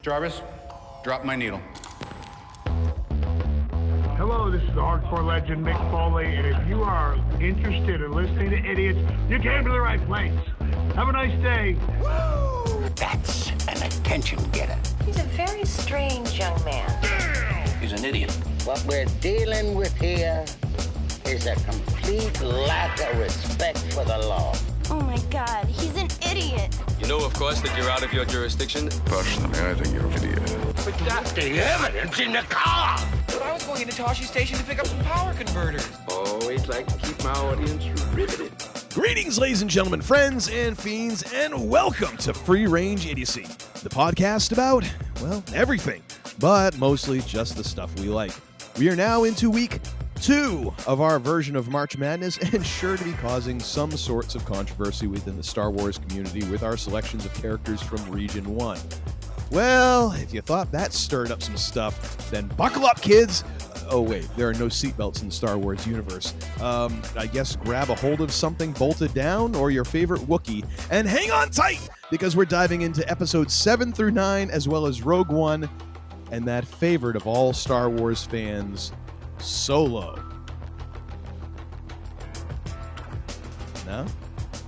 Jarvis, drop my needle. Hello, this is the hardcore legend Mick Foley, and if you are interested in listening to idiots, you came to the right place. Have a nice day. Woo! That's an attention getter. He's a very strange young man. He's an idiot. What we're dealing with here is a complete lack of respect for the law. Oh my God, he's an idiot. You know, of course, that you're out of your jurisdiction. Personally, I think you're an idiot. But that's the evidence in the car. But I was going into Toshi Station to pick up some power converters. Always like to keep my audience riveted. Greetings, ladies and gentlemen, friends and fiends, and welcome to Free Range Idiocy, the podcast about, well, everything, but mostly just the stuff we like. We are now into week 2 of our version of March Madness, and sure to be causing some sorts of controversy within the Star Wars community with our selections of characters from Region 1. Well, if you thought that stirred up some stuff, then buckle up, kids! Oh wait, there are no seatbelts in the Star Wars universe. I guess grab a hold of something bolted down, or your favorite Wookiee, and hang on tight, because we're diving into episodes 7 through 9, as well as Rogue One, and that favorite of all Star Wars fans, Solo. No?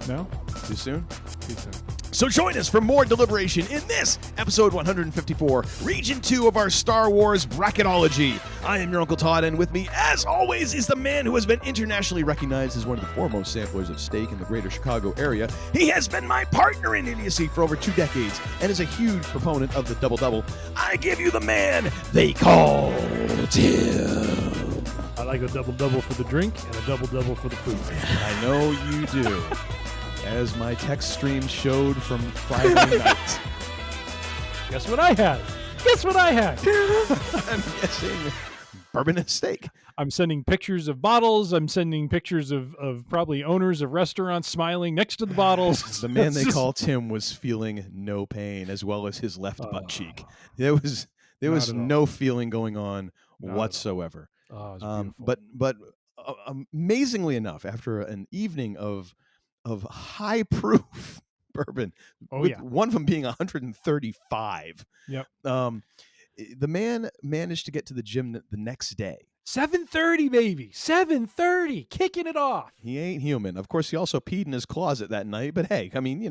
No? Too soon? Too soon. So join us for more deliberation in this episode 154, Region 2 of our Star Wars bracketology. I am your Uncle Todd, and with me, as always, is the man who has been internationally recognized as one of the foremost samplers of steak in the greater Chicago area. He has been my partner in idiocy for over 2 decades and is a huge proponent of the double-double. I give you the man they call Tim. I like a double-double for the drink and a double-double for the food. I know you do. As my text stream showed from Friday night. Guess what I had? I'm guessing bourbon and steak. I'm sending pictures of bottles. I'm sending pictures of probably owners of restaurants smiling next to the bottles. The man they call Tim was feeling no pain, as well as his left butt cheek. There was no feeling going on whatsoever. Oh, it was beautiful. But amazingly enough, after an evening of high proof bourbon, one of them being 135. Yep. The man managed to get to the gym the next day. 7:30, baby. 7:30, kicking it off. He ain't human. Of course, he also peed in his closet that night. But hey, I mean,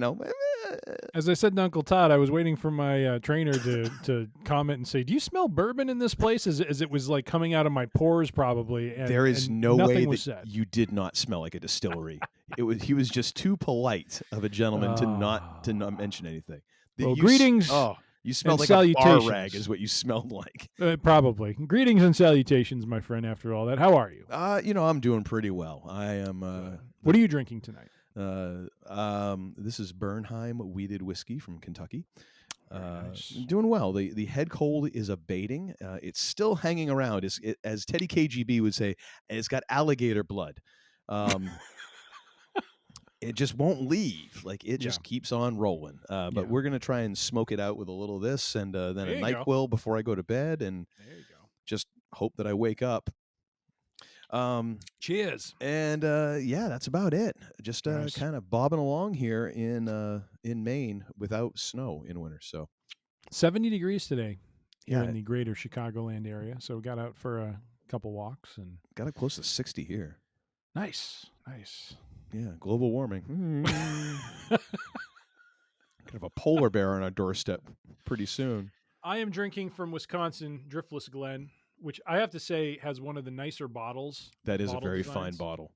As I said to Uncle Todd, I was waiting for my trainer to comment and say, "Do you smell bourbon in this place?" As it was like coming out of my pores, probably. And, there is no way that said. You did not smell like a distillery. He was just too polite of a gentleman to not mention anything. Greetings. You smelled like a bar rag, is what you smelled like. Probably. Greetings and salutations, my friend. After all that, how are you? I'm doing pretty well. I am. What are you drinking tonight? This is Bernheim Wheated Whiskey from Kentucky. Nice. Doing well. The head cold is abating. It's still hanging around. As Teddy KGB would say, it's got alligator blood. It just won't leave. Like, it just keeps on rolling. But we're going to try and smoke it out with a little of this and then a NyQuil before I go to bed, and just hope that I wake up. Cheers. And that's about it. Just nice. Kind of bobbing along here in Maine without snow in winter. So 70 degrees today here in the greater Chicagoland area. So we got out for a couple walks and got up close to 60 here. Nice. Yeah, global warming. Kind of a polar bear on our doorstep pretty soon. I am drinking from Wisconsin, Driftless Glen, which I have to say has one of the nicer bottles. That is a very fine bottle.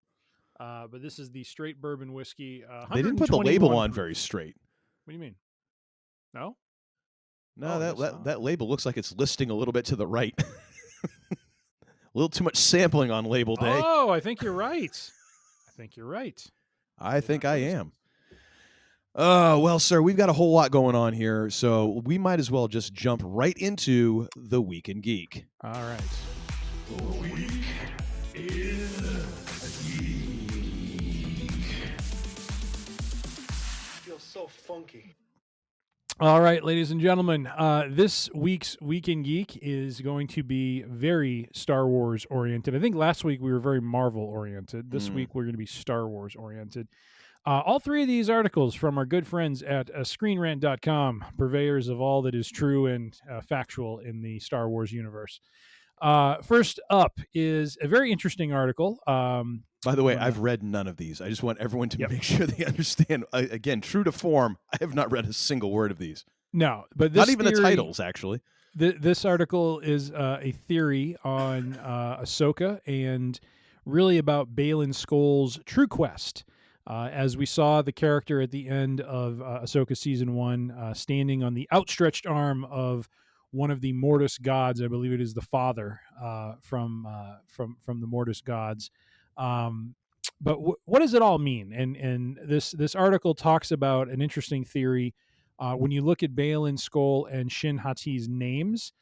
But this is the straight bourbon whiskey. They didn't put the label on very straight. What do you mean? No? No, that label looks like it's listing a little bit to the right. A little too much sampling on label day. Oh, I think you're right. I think I am. Well, sir, we've got a whole lot going on here, so we might as well just jump right into the Week in Geek. All right. The Week in Geek. Feels so funky. All right, ladies and gentlemen, this week's Week in Geek is going to be very Star Wars oriented. I think last week we were very Marvel oriented. This week we're going to be Star Wars oriented. All three of these articles from our good friends at screenrant.com, purveyors of all that is true and factual in the Star Wars universe. First up is a very interesting article. By the way, I've read none of these. I just want everyone to make sure they understand. Again, true to form, I have not read a single word of these. No, but this not even the titles, actually. This article is a theory on Ahsoka and really about Baylan Skoll's true quest. As we saw the character at the end of Ahsoka Season 1 standing on the outstretched arm of one of the Mortis gods. I believe it is the father from the Mortis gods. But what does it all mean? And this article talks about an interesting theory. When you look at Baylan Skoll and Shin Hati's names,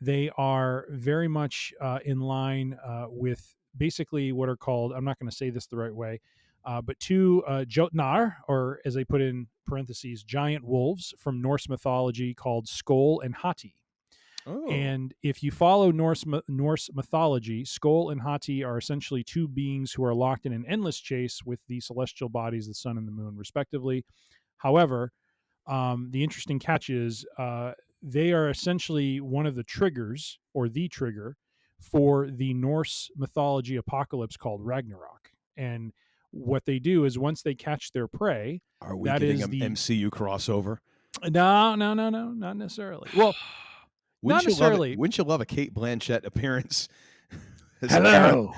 they are very much in line with basically what are called, I'm not going to say this the right way, but two Jotnar, or as they put in parentheses, giant wolves from Norse mythology called Skoll and Hati. Oh. And if you follow Norse mythology, Skoll and Hati are essentially two beings who are locked in an endless chase with the celestial bodies, the sun and the moon, respectively. However, the interesting catch is they are essentially one of the triggers, or the trigger, for the Norse mythology apocalypse called Ragnarok. And what they do is once they catch their prey, are we getting an MCU crossover? No, not necessarily. Well, not necessarily. Wouldn't you love a Cate Blanchett appearance? Hello.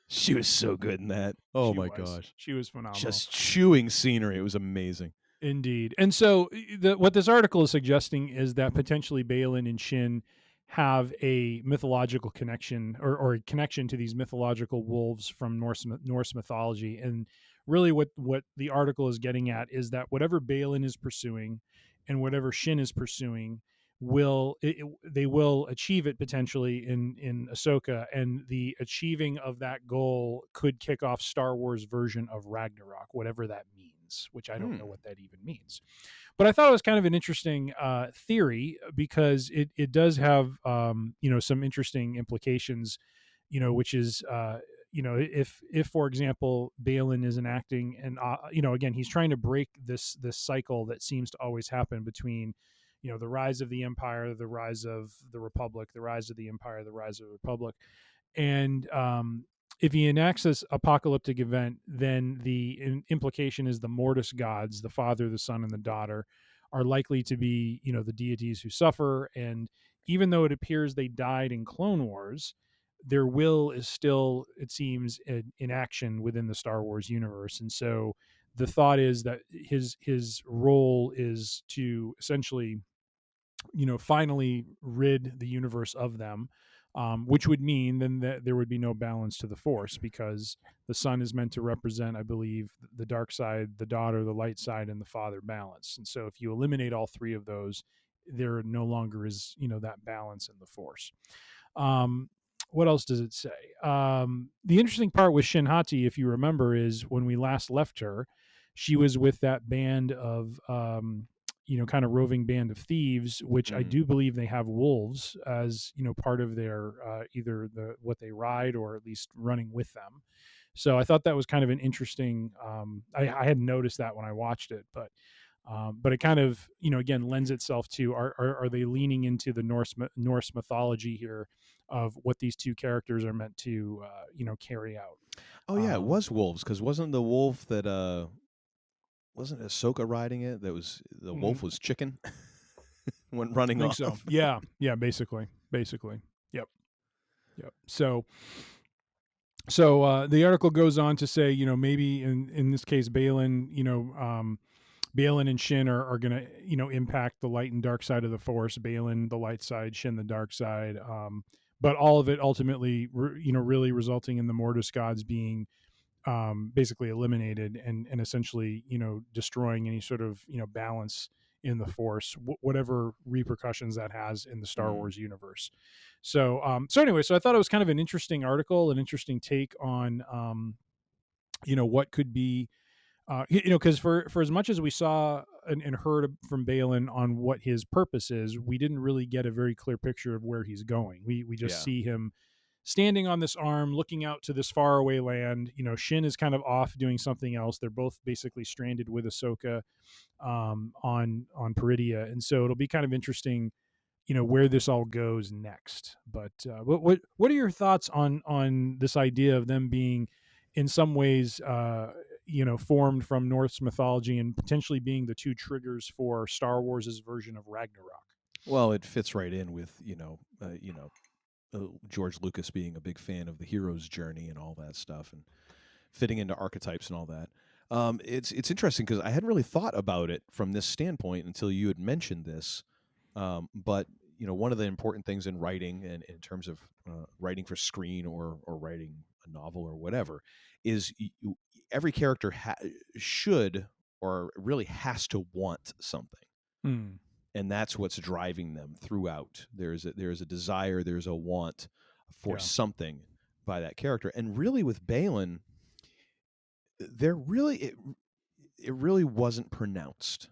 She was so good in that. Oh my gosh. She was phenomenal. Just chewing scenery. It was amazing. Indeed. And so what this article is suggesting is that potentially Baylan and Shin have a mythological connection or a connection to these mythological wolves from Norse mythology. And really what the article is getting at is that whatever Baylan is pursuing and whatever Shin is pursuing they will achieve it potentially in Ahsoka, and the achieving of that goal could kick off Star Wars version of Ragnarok, whatever that means, which I don't know what that even means. But I thought it was kind of an interesting theory because it does have some interesting implications, which is if for example Baylan is enacting and again he's trying to break this cycle that seems to always happen between the rise of the Empire, the rise of the Republic, the rise of the Empire, the rise of the Republic. And if he enacts this apocalyptic event, then the implication is the Mortis gods, the Father, the Son, and the Daughter, are likely to be, the deities who suffer. And even though it appears they died in Clone Wars, their will is still, it seems, in action within the Star Wars universe. And so the thought is that his role is to essentially finally rid the universe of them, which would mean then that there would be no balance to the Force, because the Son is meant to represent, I believe, the dark side, the daughter, the light side, and the father balance. And so if you eliminate all three of those, there no longer is, that balance in the Force. What else does it say? The interesting part with Shin Hati, if you remember, is when we last left her, she was with that band of kind of roving band of thieves, which I do believe they have wolves as, part of their either what they ride or at least running with them. So I thought that was kind of an interesting, I hadn't noticed that when I watched it, but it kind of, again, lends itself to, are they leaning into the Norse mythology here of what these two characters are meant to, carry out. Oh yeah, it was wolves, because wasn't the wolf that, wasn't Ahsoka riding it? That was the wolf was chicken. Went running off. So. Yeah, basically. Yep. So the article goes on to say, maybe in this case, Baylan, Baylan and Shin are going to, impact the light and dark side of the Force. Baylan, the light side, Shin, the dark side. But all of it ultimately, really resulting in the Mortis gods being basically eliminated and essentially, destroying any sort of, balance in the Force, whatever repercussions that has in the Star Wars universe. So anyway, so I thought it was kind of an interesting article, an interesting take on, what could be, because for as much as we saw and heard from Baylan on what his purpose is, we didn't really get a very clear picture of where he's going. We just see him standing on this arm, looking out to this faraway land. Shin is kind of off doing something else. They're both basically stranded with Ahsoka on Peridia, and so it'll be kind of interesting, where this all goes next. But what are your thoughts on this idea of them being, in some ways, formed from Norse mythology and potentially being the two triggers for Star Wars's version of Ragnarok? Well, it fits right in with George Lucas being a big fan of the hero's journey and all that stuff, and fitting into archetypes and all that. It's interesting because I hadn't really thought about it from this standpoint until you had mentioned this. But one of the important things in writing, and in terms of writing for screen or writing a novel or whatever, is every character should or really has to want something. And that's what's driving them throughout. There's a desire, there's a want for something by that character. And really with Balin, it really wasn't pronounced.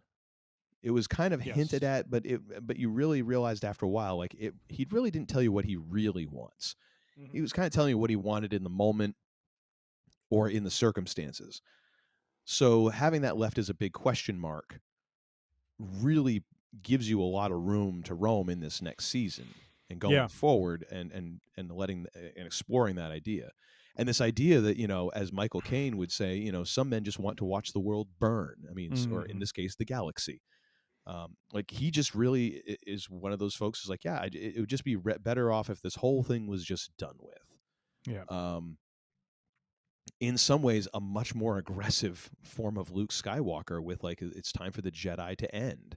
It was kind of hinted at, but you really realized after a while, like he really didn't tell you what he really wants. Mm-hmm. He was kind of telling you what he wanted in the moment or in the circumstances. So having that left as a big question mark really gives you a lot of room to roam in this next season and going forward and letting and exploring that idea. And this idea that, as Michael Caine would say, some men just want to watch the world burn. I mean, or in this case, the galaxy. Like he just really is one of those folks who's like, it would just be better off if this whole thing was just done with. Yeah. In some ways, a much more aggressive form of Luke Skywalker with like, it's time for the Jedi to end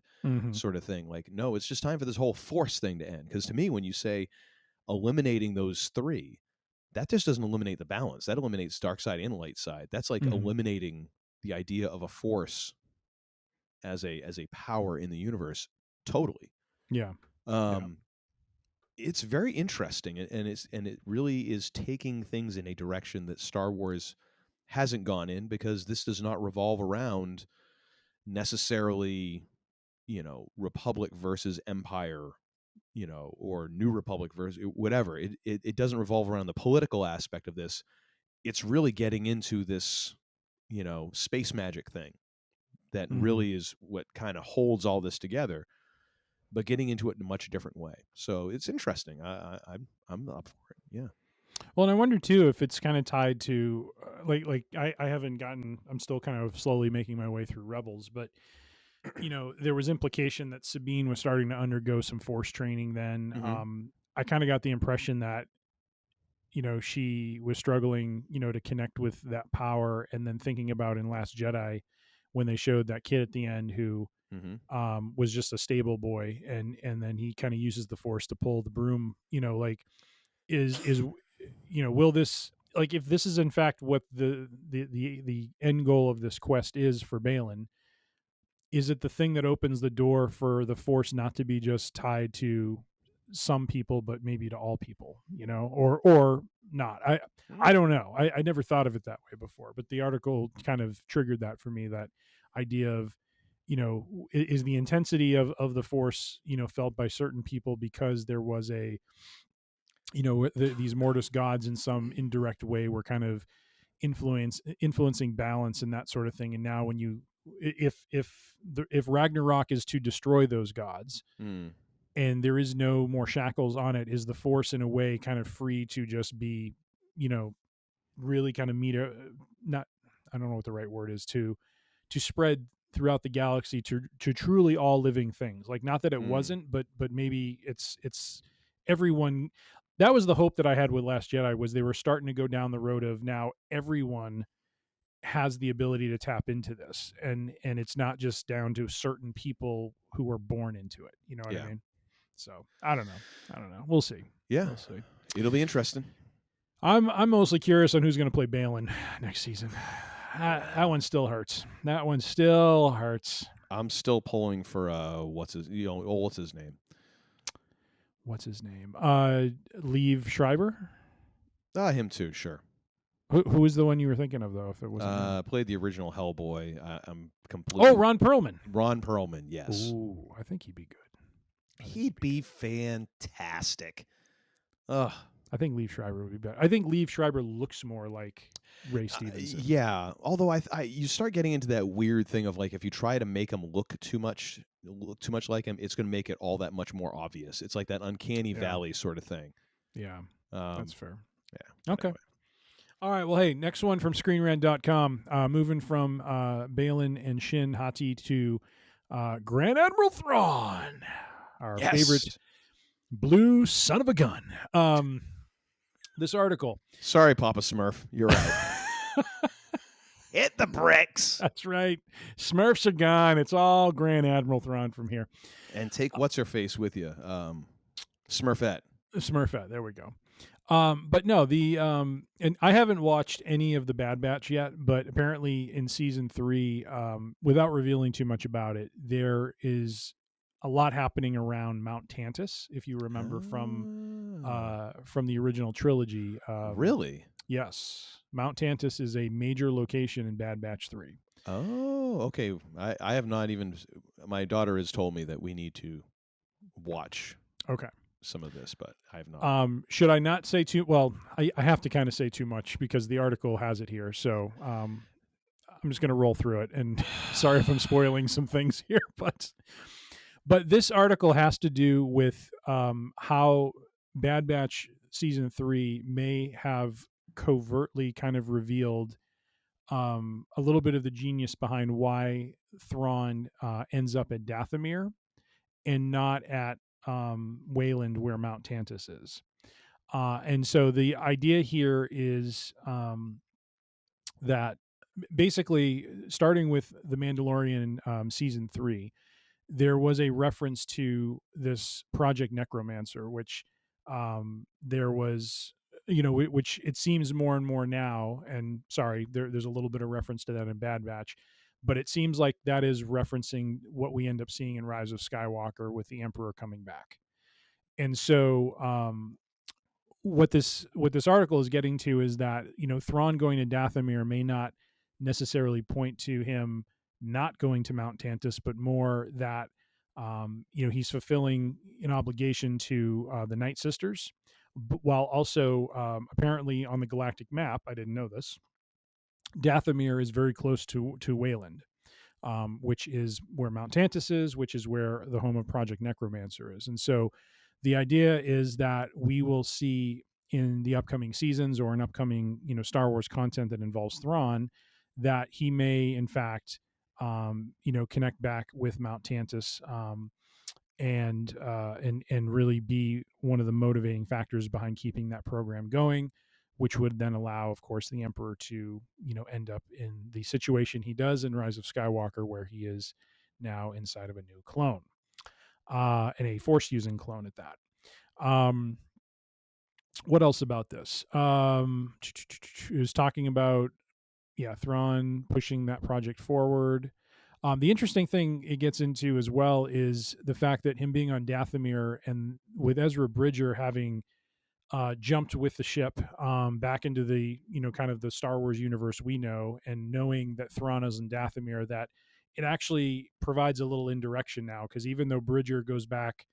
sort of thing. Like, no, it's just time for this whole Force thing to end. Because to me, when you say eliminating those three, that just doesn't eliminate the balance. That eliminates dark side and light side. That's like eliminating the idea of a Force as a power in the universe totally. Yeah. It's very interesting, and it really is taking things in a direction that Star Wars hasn't gone in, because this does not revolve around necessarily, Republic versus Empire, or New Republic versus whatever. It doesn't revolve around the political aspect of this. It's really getting into this, space magic thing that really is what kind of holds all this together, but getting into it in a much different way. So it's interesting. I'm up for it. Yeah. Well, and I wonder too if it's kind of tied to I haven't gotten. I'm still kind of slowly making my way through Rebels, but there was implication that Sabine was starting to undergo some Force training. Then I kind of got the impression that she was struggling to connect with that power, and then thinking about in Last Jedi when they showed that kid at the end who was just a stable boy, and then he kind of uses the Force to pull the broom. Will this, like, if this is in fact what the end goal of this quest is for Balin, is it the thing that opens the door for the Force not to be just tied to some people, but maybe to all people, or not? I don't know. I never thought of it that way before, but the article kind of triggered that for me, that idea of, is the intensity of the Force, felt by certain people because there was a, these Mortis gods in some indirect way were kind of influencing balance and that sort of thing. And now when if Ragnarok is to destroy those gods, and there is no more shackles on it, is the Force in a way kind of free to just be, really kind of I don't know what the right word is, to spread throughout the galaxy to truly all living things. Like, not that it wasn't, but maybe it's everyone. That was the hope that I had with Last Jedi, was they were starting to go down the road of now everyone has the ability to tap into this, and it's not just down to certain people who were born into it. You know what I mean? So I don't know. We'll see. Yeah, we'll see. It'll be interesting. I'm mostly curious on who's going to play Balin next season. That one still hurts. I'm still pulling for what's his name? What's his name? Liev Schreiber. Him too. Sure. Who is the one you were thinking of, though? If it wasn't played the original Hellboy. I'm completely. Oh, Ron Perlman. Ron Perlman. Yes. Ooh, I think he'd be good. He'd be fantastic. Ugh. I think Liev Schreiber would be better. I think Liev Schreiber looks more like Ray Stevenson. Yeah, although you start getting into that weird thing of like if you try to make him look too much like him, it's going to make it all that much more obvious. It's like that uncanny valley sort of thing. Yeah, that's fair. Yeah. Okay. Anyway. All right. Well, hey, next one from ScreenRant.com. Moving from Balin and Shin Hati to Grand Admiral Thrawn, our favorite blue son of a gun. This article. Sorry, Papa Smurf. You're right. Hit the bricks. That's right. Smurfs are gone. It's all Grand Admiral Thrawn from here. And take what's-her-face with you. Smurfette. Smurfette. There we go. But no, and I haven't watched any of the Bad Batch yet, but apparently in season 3, without revealing too much about it, there is a lot happening around Mount Tantus, if you remember from the original trilogy. Really? Yes. Mount Tantus is a major location in Bad Batch 3. Oh, okay. I have not even. My daughter has told me that we need to watch. Okay. Some of this, but I have not. Should I not say too? Well, I have to kind of say too much because the article has it here. So I'm just going to roll through it. And sorry if I'm spoiling some things here, but this article has to do with how Bad Batch season 3 may have covertly kind of revealed a little bit of the genius behind why Thrawn ends up at Dathomir and not at Wayland where Mount Tantus is. And so the idea here is that basically starting with The Mandalorian season 3, there was a reference to this Project Necromancer, which there was, which it seems more and more now, and sorry, there's a little bit of reference to that in Bad Batch, but it seems like that is referencing what we end up seeing in Rise of Skywalker with the Emperor coming back. And so what this article is getting to is that, Thrawn going to Dathomir may not necessarily point to him not going to Mount Tantus, but more that, he's fulfilling an obligation to the Night Sisters, while also apparently on the galactic map, I didn't know this, Dathomir is very close to Wayland, which is where Mount Tantus is, which is where the home of Project Necromancer is. And so the idea is that we will see in the upcoming seasons or in upcoming, Star Wars content that involves Thrawn, that he may, in fact, connect back with Mount Tantus and really be one of the motivating factors behind keeping that program going, which would then allow, of course, the Emperor to, end up in the situation he does in Rise of Skywalker, where he is now inside of a new clone, and a Force-using clone at that. What else about this? It was talking about, Thrawn pushing that project forward. The interesting thing it gets into as well is the fact that him being on Dathomir and with Ezra Bridger having jumped with the ship back into the, kind of the Star Wars universe we know, and knowing that Thrawn is in Dathomir, that it actually provides a little indirection now, because even though Bridger goes back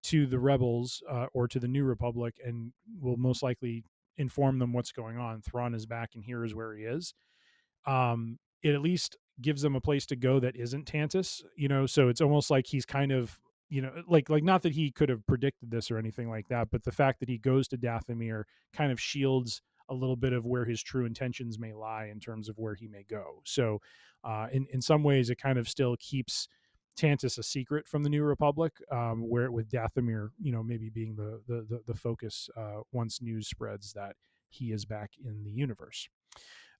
to the Rebels or to the New Republic and will most likely inform them what's going on, Thrawn is back and here is where he is. It at least gives them a place to go that isn't Tantus, so it's almost like he's kind of, like not that he could have predicted this or anything like that, but the fact that he goes to Dathomir kind of shields a little bit of where his true intentions may lie in terms of where he may go. So in some ways it kind of still keeps Tantus a secret from the New Republic, where with Dathomir, maybe being the focus once news spreads that he is back in the universe.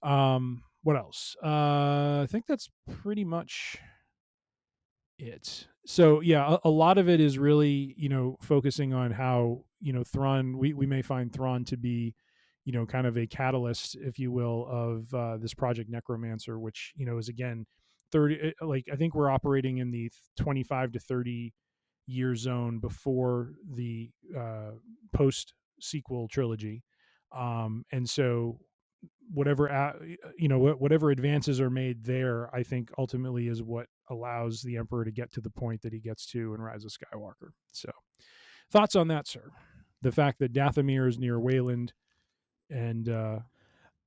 What else? I think that's pretty much it. So yeah, a lot of it is really, focusing on how, Thrawn, we may find Thrawn to be, kind of a catalyst, if you will, of this Project Necromancer, which, is again 30, like I think we're operating in the 25 to 30 year zone before the post sequel trilogy, and so whatever advances are made there, I think ultimately is what allows the Emperor to get to the point that he gets to in Rise of Skywalker. So thoughts on that, sir? the fact that Dathomir is near Wayland, and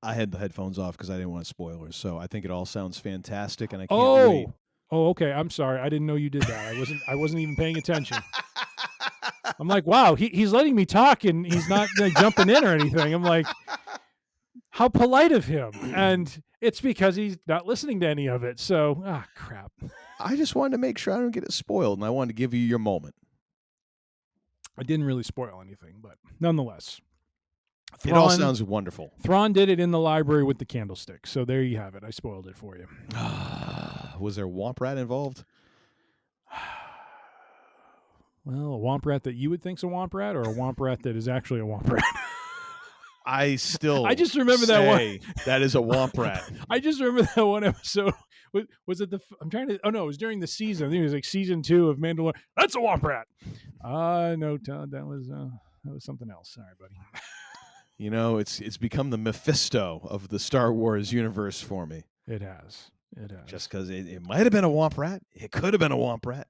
I had the headphones off because I didn't want spoilers. So I think it all sounds fantastic, and I can't wait. Oh, okay. I'm sorry. I didn't know you did that. I wasn't even paying attention. I'm like, wow, he's letting me talk and he's not like, jumping in or anything. I'm like, how polite of him. And it's because he's not listening to any of it. So, crap. I just wanted to make sure I don't get it spoiled, and I wanted to give you your moment. I didn't really spoil anything, but nonetheless. It all sounds wonderful. Thrawn did it in the library with the candlestick. So there you have it. I spoiled it for you. Was there Womp Rat involved? Well, a Womp Rat that you would think's a Womp Rat, or a Womp Rat that is actually a Womp Rat? I just remember that one. That is a Womp Rat. I just remember that one episode. Was it it was during the season. I think it was like season 2 of Mandalorian. That's a Womp Rat. No, Todd, that was something else. Sorry, buddy. You know, it's become the Mephisto of the Star Wars universe for me. It has. Just because it might have been a Womp Rat. It could have been a Womp Rat.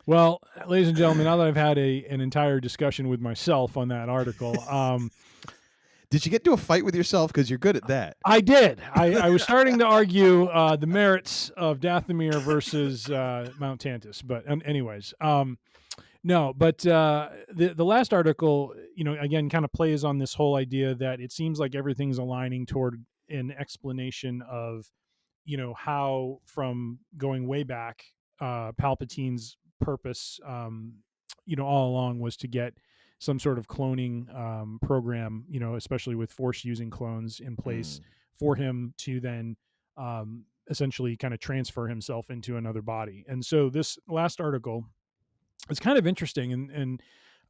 Well, ladies and gentlemen, now that I've had an entire discussion with myself on that article, did you get into a fight with yourself? Because you're good at that. I did. I was starting to argue the merits of Dathomir versus Mount Tantus. But anyways, no. But the last article, again, kind of plays on this whole idea that it seems like everything's aligning toward an explanation of, how from going way back, Palpatine's purpose, all along was to get some sort of cloning program, especially with Force using clones in place for him to then essentially kind of transfer himself into another body. And so this last article is kind of interesting and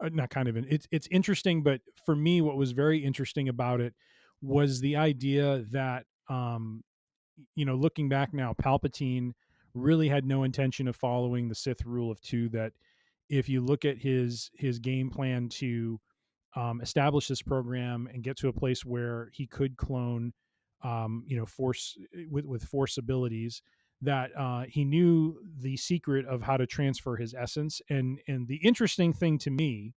not kind of, it's interesting, but for me, what was very interesting about it was the idea that, looking back now, Palpatine really had no intention of following the Sith rule of 2, that if you look at his game plan to establish this program and get to a place where he could clone, Force with Force abilities, that he knew the secret of how to transfer his essence. And the interesting thing to me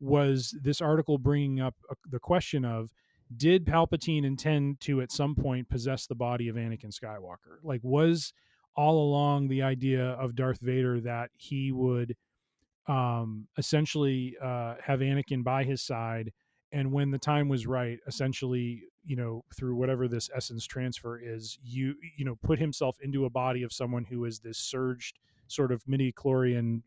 was this article bringing up the question of, did Palpatine intend to at some point possess the body of Anakin Skywalker? Like, was all along the idea of Darth Vader that he would essentially have Anakin by his side, and when the time was right, essentially, through whatever this essence transfer is, put himself into a body of someone who is this surged sort of midi-chlorian,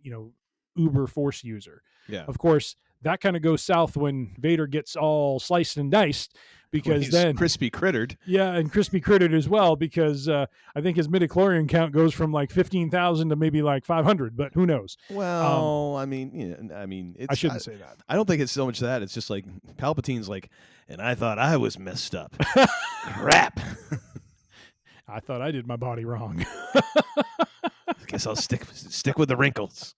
uber Force user. Yeah. Of course, that kind of goes south when Vader gets all sliced and diced, because then crispy crittered. Yeah, and crispy crittered as well, because I think his midichlorian count goes from like 15,000 to maybe like 500, but who knows? Well, I shouldn't say that. I don't think it's so much that. It's just like Palpatine's like, and I thought I was messed up. Crap. I thought I did my body wrong. Guess I'll stick with the wrinkles.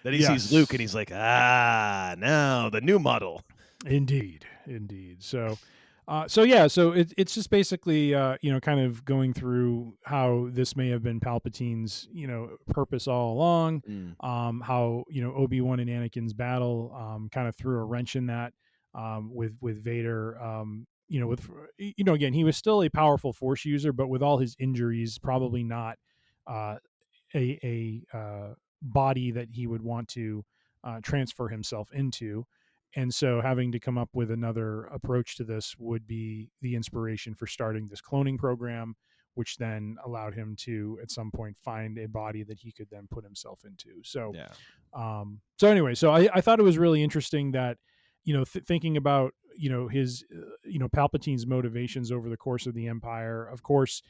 Then he sees Luke and he's like, now the new model. Indeed. So it's just basically, kind of going through how this may have been Palpatine's, purpose all along, how, Obi-Wan and Anakin's battle kind of threw a wrench in that with Vader, again, he was still a powerful Force user, but with all his injuries, probably not a body that he would want to transfer himself into. And so having to come up with another approach to this would be the inspiration for starting this cloning program, which then allowed him to at some point find a body that he could then put himself into. So, anyway, I thought it was really interesting that, thinking about, his, Palpatine's motivations over the course of the Empire, of course,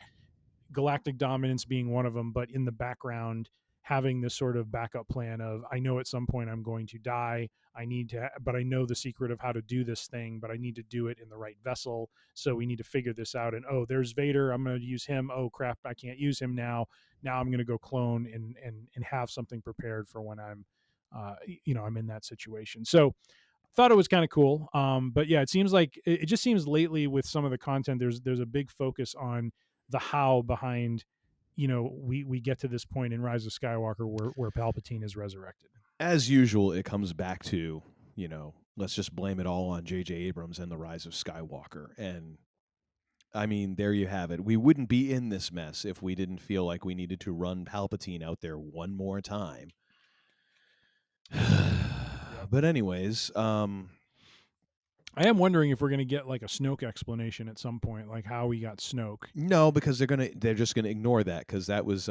galactic dominance being one of them, but in the background, having this sort of backup plan of, I know at some point I'm going to die. But I know the secret of how to do this thing, but I need to do it in the right vessel. So we need to figure this out. And, there's Vader. I'm going to use him. Oh crap, I can't use him now. Now I'm going to go clone and have something prepared for when I'm, I'm in that situation. So I thought it was kind of cool. But yeah, it seems like it just seems lately with some of the content, there's a big focus on the how behind, we get to this point in Rise of Skywalker where Palpatine is resurrected. As usual, it comes back to let's just blame it all on J.J. Abrams and The Rise of Skywalker. And, I mean, there you have it. We wouldn't be in this mess if we didn't feel like we needed to run Palpatine out there one more time. But anyways, I am wondering if we're going to get like a Snoke explanation at some point, like how we got Snoke. no, because they're just gonna ignore that, because that was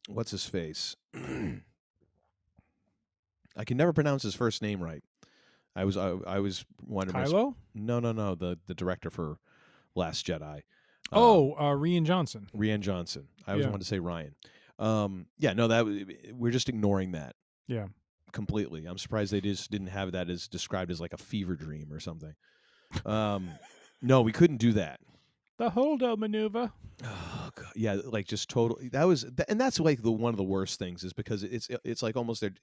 what's his face? I can never pronounce his first name right. I was wondering. Kylo? No, the director for Last Jedi. Rian Johnson. Rian Johnson. I always wanted to say Ryan. We're just ignoring that. Yeah. Completely. I'm surprised they just didn't have that as described as like a fever dream or something. No, we couldn't do that. The Holdo maneuver. Oh God. Yeah, like just totally. And that's like one of the worst things, is because it's like almost they're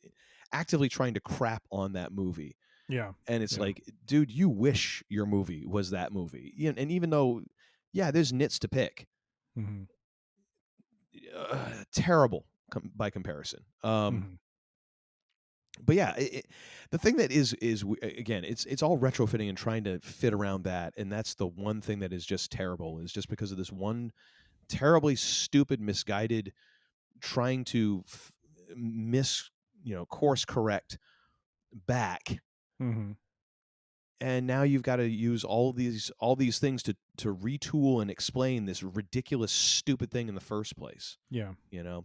actively trying to crap on that movie. Yeah. And it's like, dude, you wish your movie was that movie. And even though, there's nits to pick. Mm-hmm. Terrible by comparison. But yeah, the thing that is again, it's all retrofitting and trying to fit around that, and that's the one thing that is just terrible, is just because of this one terribly stupid, misguided, trying to course correct back, and now you've got to use all these things to retool and explain this ridiculous, stupid thing in the first place. Yeah,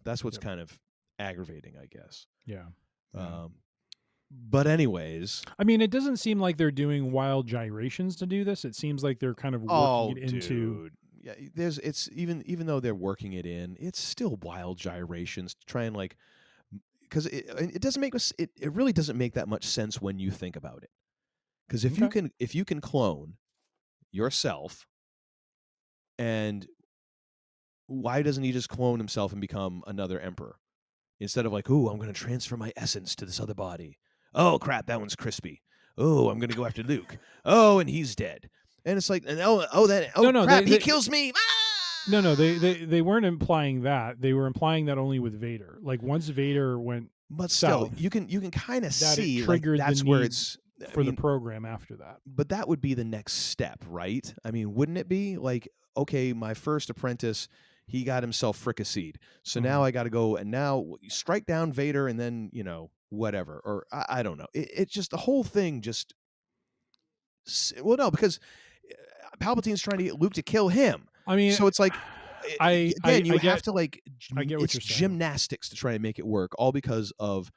that's what's kind of aggravating, I guess. Yeah. But anyways, I mean, it doesn't seem like they're doing wild gyrations to do this. It seems like they're kind of working it into. Dude. Yeah, it's even though they're working it in, it's still wild gyrations to try and because it doesn't make it really doesn't make that much sense when you think about it. Because if you can clone yourself, and why doesn't he just clone himself and become another emperor? Instead of like, ooh, I'm going to transfer my essence to this other body. Oh, crap, that one's crispy. Oh, I'm going to go after Luke. Oh, and he's dead. And it's like, crap, he kills me. Ah! No, they weren't implying that. They were implying that only with Vader. Like once Vader went still, south, you can kind of see triggered that's the where need it's for the program after that. But that would be the next step, right? I mean, wouldn't it be like, okay, my first apprentice, he got himself fricasseed. So now I got to go and now strike down Vader, and then, whatever. Or I don't know. It's just the whole thing just. Well, no, because Palpatine's trying to get Luke to kill him. I mean, so it's like, you have to I get what you're saying. Gymnastics to try and make it work, all because of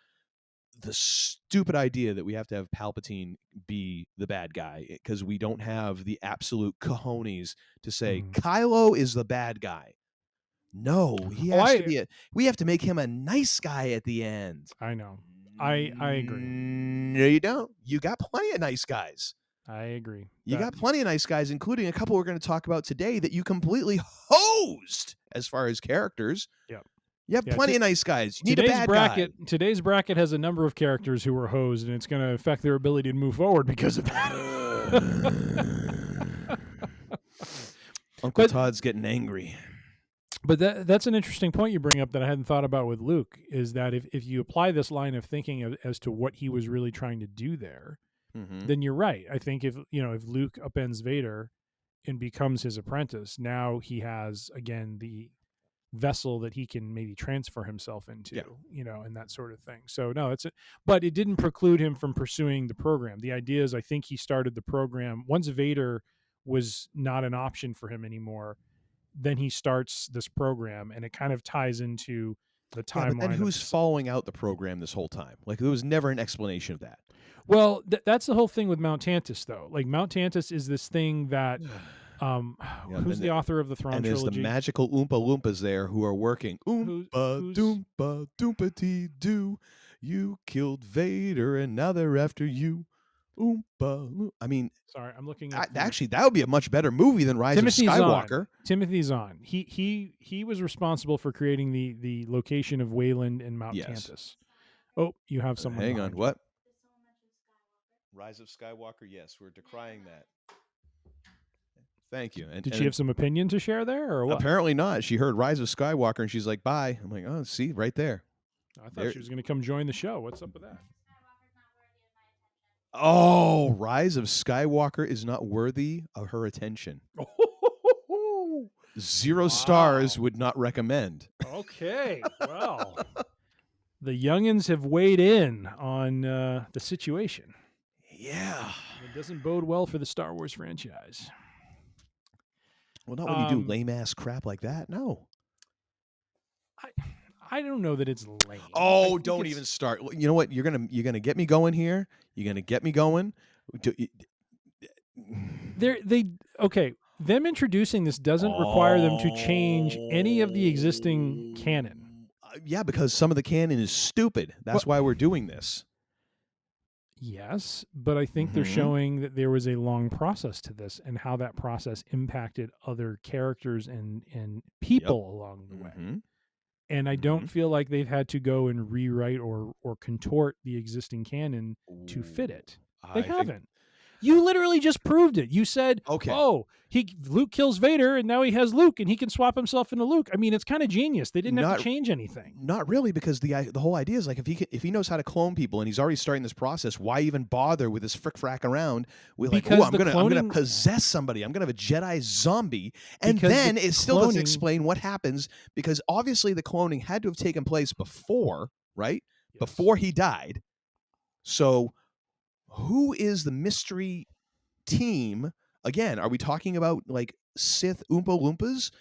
the stupid idea that we have to have Palpatine be the bad guy, because we don't have the absolute cojones to say Kylo is the bad guy. No, he has to be we have to make him a nice guy at the end. I know. I agree. No, you don't. You got plenty of nice guys. I agree. You got plenty of nice guys, including a couple we're going to talk about today that you completely hosed as far as characters. Yep. You have plenty of nice guys. You need a bad guy. Today's bracket has a number of characters who were hosed, and it's going to affect their ability to move forward because of that. Uncle Todd's getting angry. But that's an interesting point you bring up that I hadn't thought about with Luke, is that if you apply this line of thinking as to what he was really trying to do there, then you're right. I think if Luke upends Vader and becomes his apprentice, now he has, again, the vessel that he can maybe transfer himself into, and that sort of thing. So no, but it didn't preclude him from pursuing the program. The idea is, I think he started the program once Vader was not an option for him anymore. Then he starts this program, and it kind of ties into the timeline. But then who's following out the program this whole time? Like, there was never an explanation of that. Well, that's the whole thing with Mount Tantus, though. Like, Mount Tantus is this thing that who's the author of the Thrawn trilogy? And there's the magical Oompa Loompas there who are working. Oompa Doompa Doompity Doo. You killed Vader, and now they're after you. Oompa. I mean, sorry, I'm looking. Actually, that would be a much better movie than Rise of Skywalker. Timothy Zahn. He was responsible for creating the location of Wayland and Mount Tantus. Oh, you have someone. Hang on, what? Rise of Skywalker. Yes, we're decrying that. Thank you. Did she have some opinion to share there, or what? Apparently not. She heard Rise of Skywalker and she's like, "Bye." I'm like, "Oh, see, right there." I thought she was going to come join the show. What's up with that? Oh, Rise of Skywalker is not worthy of her attention. 0 stars would not recommend. Okay, well, the youngins have weighed in on the situation. Yeah. It doesn't bode well for the Star Wars franchise. Well, not when you do lame-ass crap like that. No. I don't know that it's lame. Oh, don't even start. You know what? You're gonna get me going here. You're gonna get me going. Okay. Them introducing this doesn't require them to change any of the existing canon. Yeah, because some of the canon is stupid. That's why we're doing this. Yes, but I think they're showing that there was a long process to this and how that process impacted other characters and people along the way. And I don't feel like they've had to go and rewrite or contort the existing canon to fit it. They haven't. You literally just proved it. You said, "Oh, Luke kills Vader, and now he has Luke, and he can swap himself into Luke." I mean, it's kind of genius. They didn't have to change anything. Not really, because the whole idea is like if he knows how to clone people and he's already starting this process, why even bother with this frick-frack around? We're like, I'm gonna possess somebody. I'm gonna have a Jedi zombie, and then it still doesn't explain what happens, because obviously the cloning had to have taken place before, right? Yes. Before he died. So who is the mystery team? Again, are we talking about like Sith Oompa Loompas?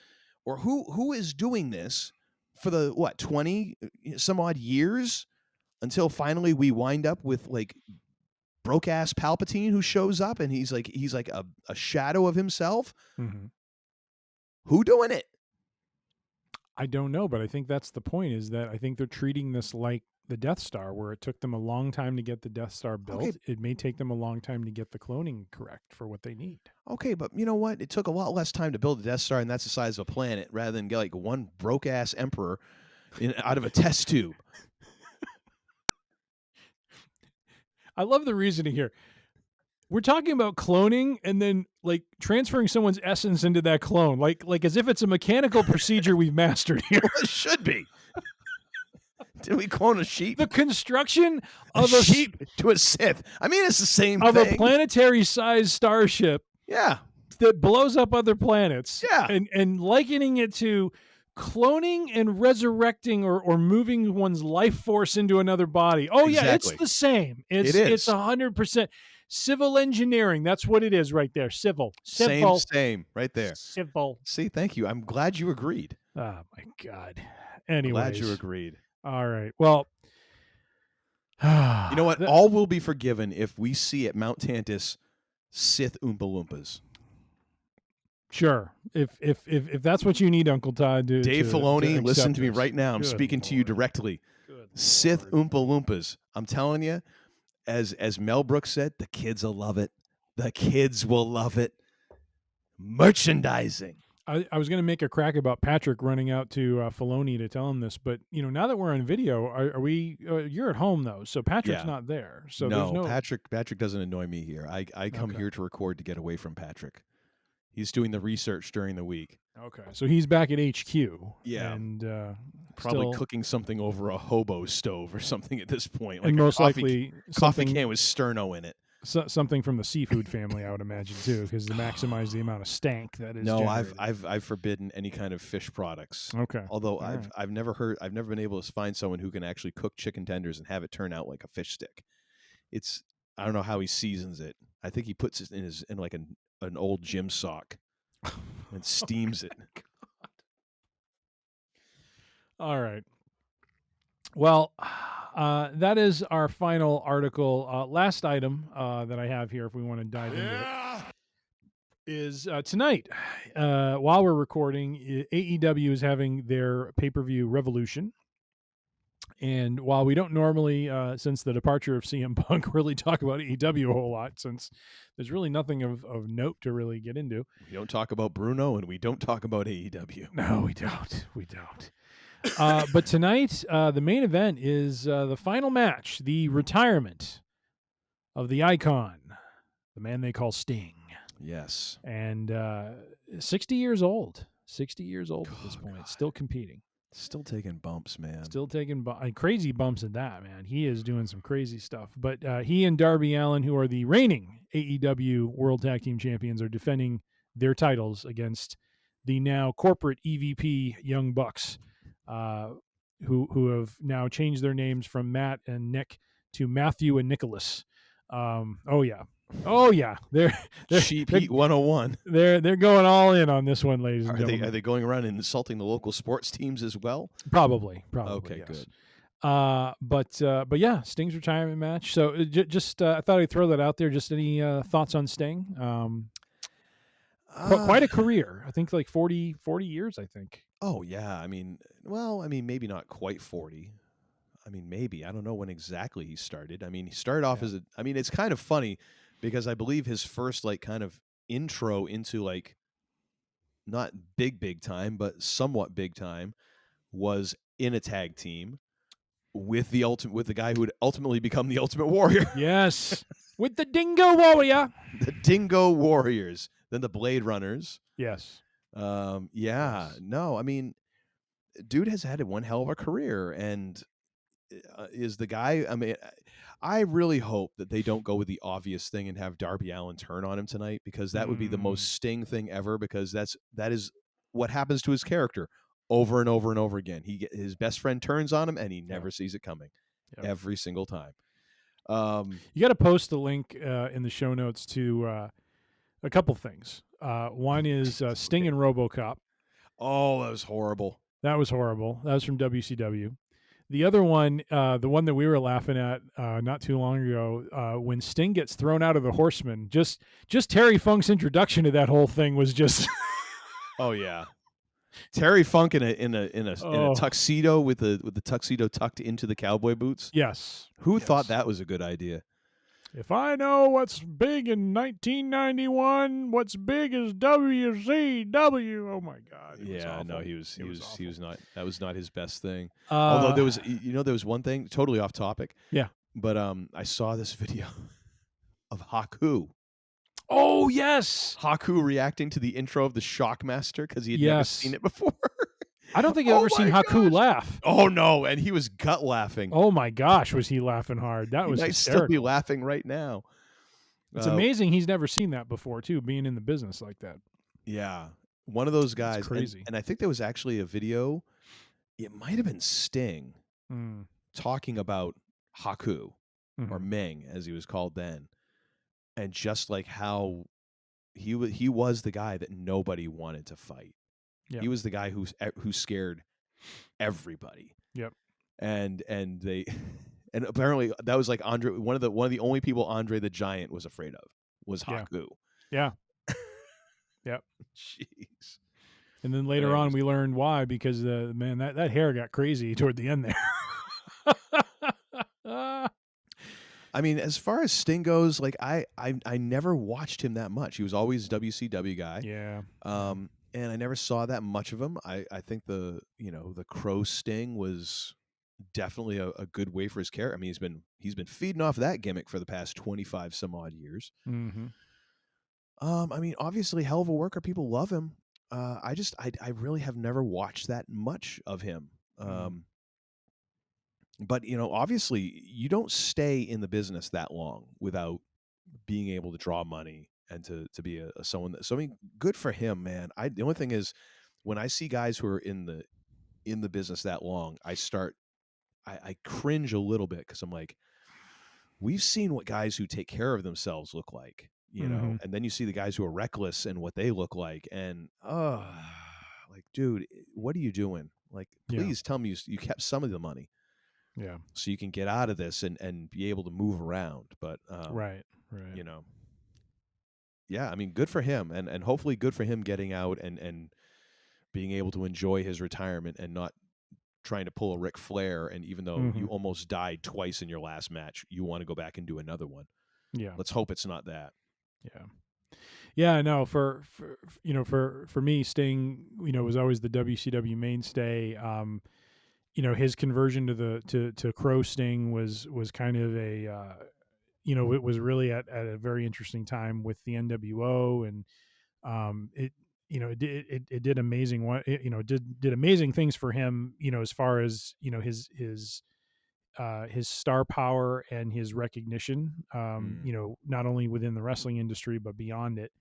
Or who is doing this for the, 20 some odd years until finally we wind up with like broke-ass Palpatine who shows up and he's like a shadow of himself? Who doing it? I don't know, but I think that's the point, is that I think they're treating this like the Death Star, where it took them a long time to get the Death Star built. Okay. It may take them a long time to get the cloning correct for what they need. Okay, but you know what? It took a lot less time to build the Death Star, and that's the size of a planet, rather than get like one broke-ass emperor out of a test tube. I love the reasoning here. We're talking about cloning and then like transferring someone's essence into that clone, like as if it's a mechanical procedure we've mastered here. Well, it should be. Did we clone a sheep? The construction of a sheep to a Sith. I mean, it's the same thing. Of a planetary-sized starship. Yeah. That blows up other planets. Yeah. And likening it to cloning and resurrecting or moving one's life force into another body. Oh, yeah, exactly. it's the same. It is. It's 100%. Civil engineering. That's what it is right there. Civil. Same. Right there. Civil. See, thank you. I'm glad you agreed. Oh, my God. Anyways. Glad you agreed. All right. Well, you know what? All will be forgiven if we see at Mount Tantus Sith Oompa Loompas. Sure. If that's what you need, Uncle Todd. Dave Filoni, listen to me right now. I'm Good speaking to you directly. Sith Oompa Loompas. I'm telling you, as Mel Brooks said, the kids will love it. The kids will love it. Merchandising. I was going to make a crack about Patrick running out to Filoni to tell him this, but now that we're on video, are we? You're at home though, so Patrick's not there. So no, Patrick doesn't annoy me here. I come here to record to get away from Patrick. He's doing the research during the week. Okay, so he's back at HQ. Yeah, and probably cooking something over a hobo stove or something at this point, like and most likely coffee can with sterno in it. Something from the seafood family, I would imagine too, because to maximize the amount of stank that is. No, generated. I've forbidden any kind of fish products. Okay. Although I've never been able to find someone who can actually cook chicken tenders and have it turn out like a fish stick. I don't know how he seasons it. I think he puts it in like an old gym sock and steams it. God. All right. Well, that is our final article. Last item that I have here, if we want to dive into it, is tonight, while we're recording, AEW is having their pay-per-view Revolution. And while we don't normally, since the departure of CM Punk, really talk about AEW a whole lot, since there's really nothing of note to really get into. We don't talk about Bruno, and we don't talk about AEW. No, we don't. We don't. But tonight, the main event is the final match, the retirement of the icon, the man they call Sting. Yes. And 60 years old. 60 years old at this point, still competing. Still taking bumps, man. Still taking crazy bumps at that, man. He is doing some crazy stuff. But he and Darby Allin, who are the reigning AEW World Tag Team Champions, are defending their titles against the now corporate EVP Young Bucks, who have now changed their names from Matt and Nick to Matthew and Nicholas. Oh yeah, they're Sheep Heat 101. They're going all in on this one, ladies and Are gentlemen. they going around and insulting the local sports teams as well? Probably. Okay, yes. good. But yeah, Sting's retirement match. So I thought I'd throw that out there. Just any thoughts on Sting? Quite a career. I think like 40 years, I think. Oh yeah. I mean, maybe not quite 40. I mean, maybe. I don't know when exactly he started. I mean, he started off as it's kind of funny because I believe his first like kind of intro into like not big time, but somewhat big time was in a tag team with the guy who would ultimately become the Ultimate Warrior. Yes. With the Dingo Warrior. The Dingo Warriors. Then the Blade Runners. Yes. Yes. No, I mean, dude has had one hell of a career and is the guy. I mean, I really hope that they don't go with the obvious thing and have Darby Allin turn on him tonight, because that would be the most Sting thing ever, because that is what happens to his character over and over and over again. His best friend turns on him and he never sees it coming every single time. You got to post the link in the show notes to a couple things. One is Sting and RoboCop. Oh, that was horrible. That was horrible. That was from WCW. The other one, the one that we were laughing at not too long ago, when Sting gets thrown out of the Horseman, just Terry Funk's introduction to that whole thing was just. Oh yeah, Terry Funk in a tuxedo with the tuxedo tucked into the cowboy boots. Yes. Who thought that was a good idea? If I know what's big in 1991, what's big is WCW. Oh my God! Yeah, no, he was not. That was not his best thing. Although there was one thing totally off topic. Yeah, but I saw this video of Haku. Oh yes, Haku reacting to the intro of the Shockmaster because he had never seen it before. I don't think I've ever seen Haku laugh. Oh no, and he was gut laughing. Oh my gosh, was he laughing hard? That was hysterical. Still be laughing right now. It's amazing he's never seen that before too, being in the business like that. Yeah, one of those guys. That's crazy. And I think there was actually a video. It might have been Sting talking about Haku or Meng, as he was called then, and just like how he was the guy that nobody wanted to fight. Yep. He was the guy who scared everybody. Yep. And they and apparently that was like Andre, one of the only people Andre the Giant was afraid of was Haku. Yeah. Yep. Jeez. And then later on we learned why, because man, that hair got crazy toward the end there. I mean, as far as Sting goes, like I never watched him that much. He was always WCW guy. Yeah. And I never saw that much of him. I think the Crow Sting was definitely a good way for his character. I mean, he's been feeding off that gimmick for the past 25 some odd years. Mm-hmm. I mean, obviously, hell of a worker. People love him. I really have never watched that much of him. But obviously, you don't stay in the business that long without being able to draw money and to be someone that. So I mean, good for him, man. The only thing is, when I see guys who are in the business that long, I cringe a little bit, because I'm like, we've seen what guys who take care of themselves look like, and then you see the guys who are reckless and what they look like, and like, dude, what are you doing? Like, please tell me you kept some of the money, so you can get out of this and be able to move around. But right. Yeah, I mean, good for him, and hopefully good for him getting out and being able to enjoy his retirement and not trying to pull a Ric Flair. And even though you almost died twice in your last match, you want to go back and do another one. Yeah, let's hope it's not that. Yeah. No, for me, Sting, was always the WCW mainstay. His conversion to Crow Sting was kind of a. It was really at a very interesting time with the NWO, and it did amazing did amazing things for him, as far as, his star power and his recognition, not only within the wrestling industry, but beyond it.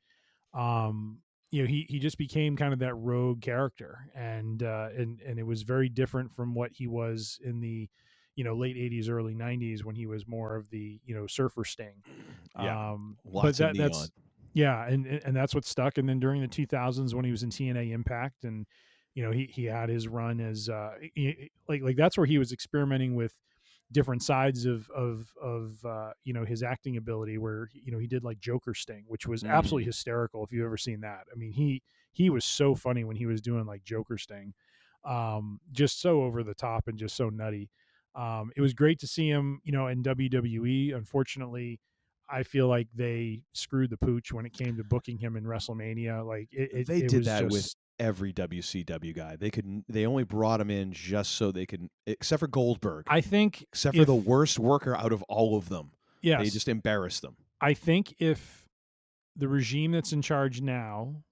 He just became kind of that rogue character, and it was very different from what he was in the, late 80s, early 90s, when he was more of the, surfer Sting. Yeah. But that's, yeah. And that's what stuck. And then during the 2000s, when he was in TNA Impact, and, he had his run as, like that's where he was experimenting with different sides of his acting ability, where he did like Joker Sting, which was absolutely hysterical. If you've ever seen that, I mean, he was so funny when he was doing like Joker Sting, just so over the top and just so nutty. It was great to see him, in WWE. Unfortunately, I feel like they screwed the pooch when it came to booking him in WrestleMania. Like they did that with every WCW guy. They only brought him in just so they could, except for Goldberg. I think, except for the worst worker out of all of them. Yes. They just embarrassed them. I think if the regime that's in charge now,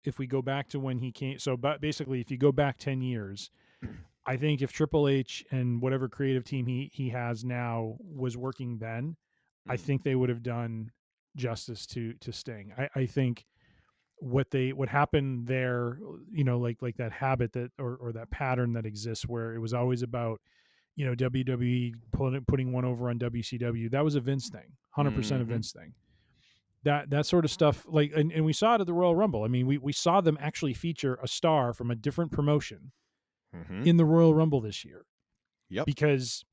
if we go back to when he came, but basically, if you go back 10 years, I think if Triple H and whatever creative team he has now was working then, I think they would have done justice to Sting. I think what happened there, like that habit that, or that pattern that exists, where it was always about, WWE putting one over on WCW. That was a Vince thing, 100% a Vince thing. That sort of stuff, like, and we saw it at the Royal Rumble. I mean, we saw them actually feature a star from a different promotion in the Royal Rumble this year. Yep. Because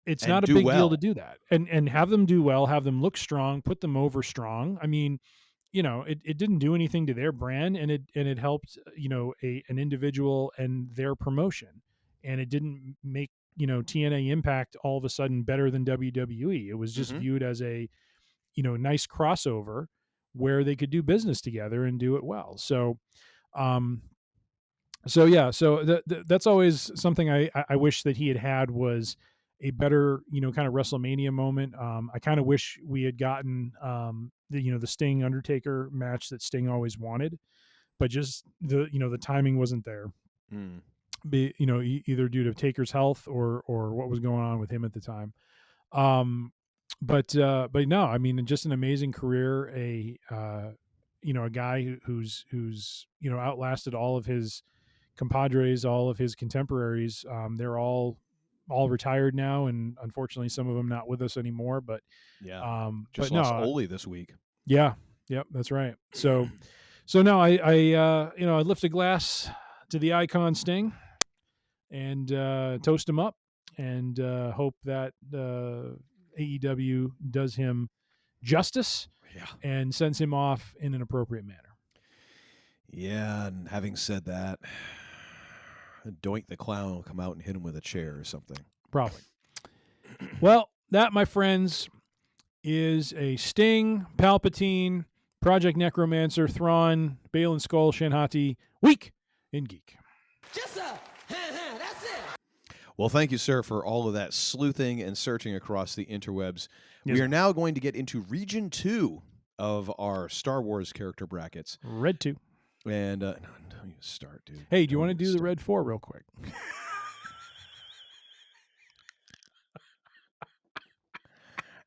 it's not a big deal to do that, and have them do well, have them look strong, put them over strong. I mean, it didn't do anything to their brand, and it helped, an individual and their promotion, and it didn't make, TNA Impact all of a sudden better than WWE. It was just viewed as a, nice crossover where they could do business together and do it well. So, that's always something I wish that he had was a better, kind of WrestleMania moment. I kind of wish we had gotten, the Sting Undertaker match that Sting always wanted, but just the timing wasn't there. Either due to Taker's health or what was going on with him at the time. But no, I mean, just an amazing career. A guy who's outlasted all of his compadres, all of his contemporaries. They're all retired now, and unfortunately some of them not with us anymore, but just lost Ole this week. Yep, that's right. So no, I lift a glass to the icon Sting and toast him up, and hope that AEW does him justice and sends him off in an appropriate manner. Yeah, and having said that, Doink the Clown will come out and hit him with a chair or something. Probably. Well, that, my friends, is a Sting, Palpatine, Project Necromancer, Thrawn, Balin Skull, Shanhati week in Geek. That's it. Well, thank you, sir, for all of that sleuthing and searching across the interwebs. Yes. We are now going to get into Region 2 of our Star Wars character brackets. Red 2. And don't you start, dude. Hey, do you want to do the Red 4 real quick?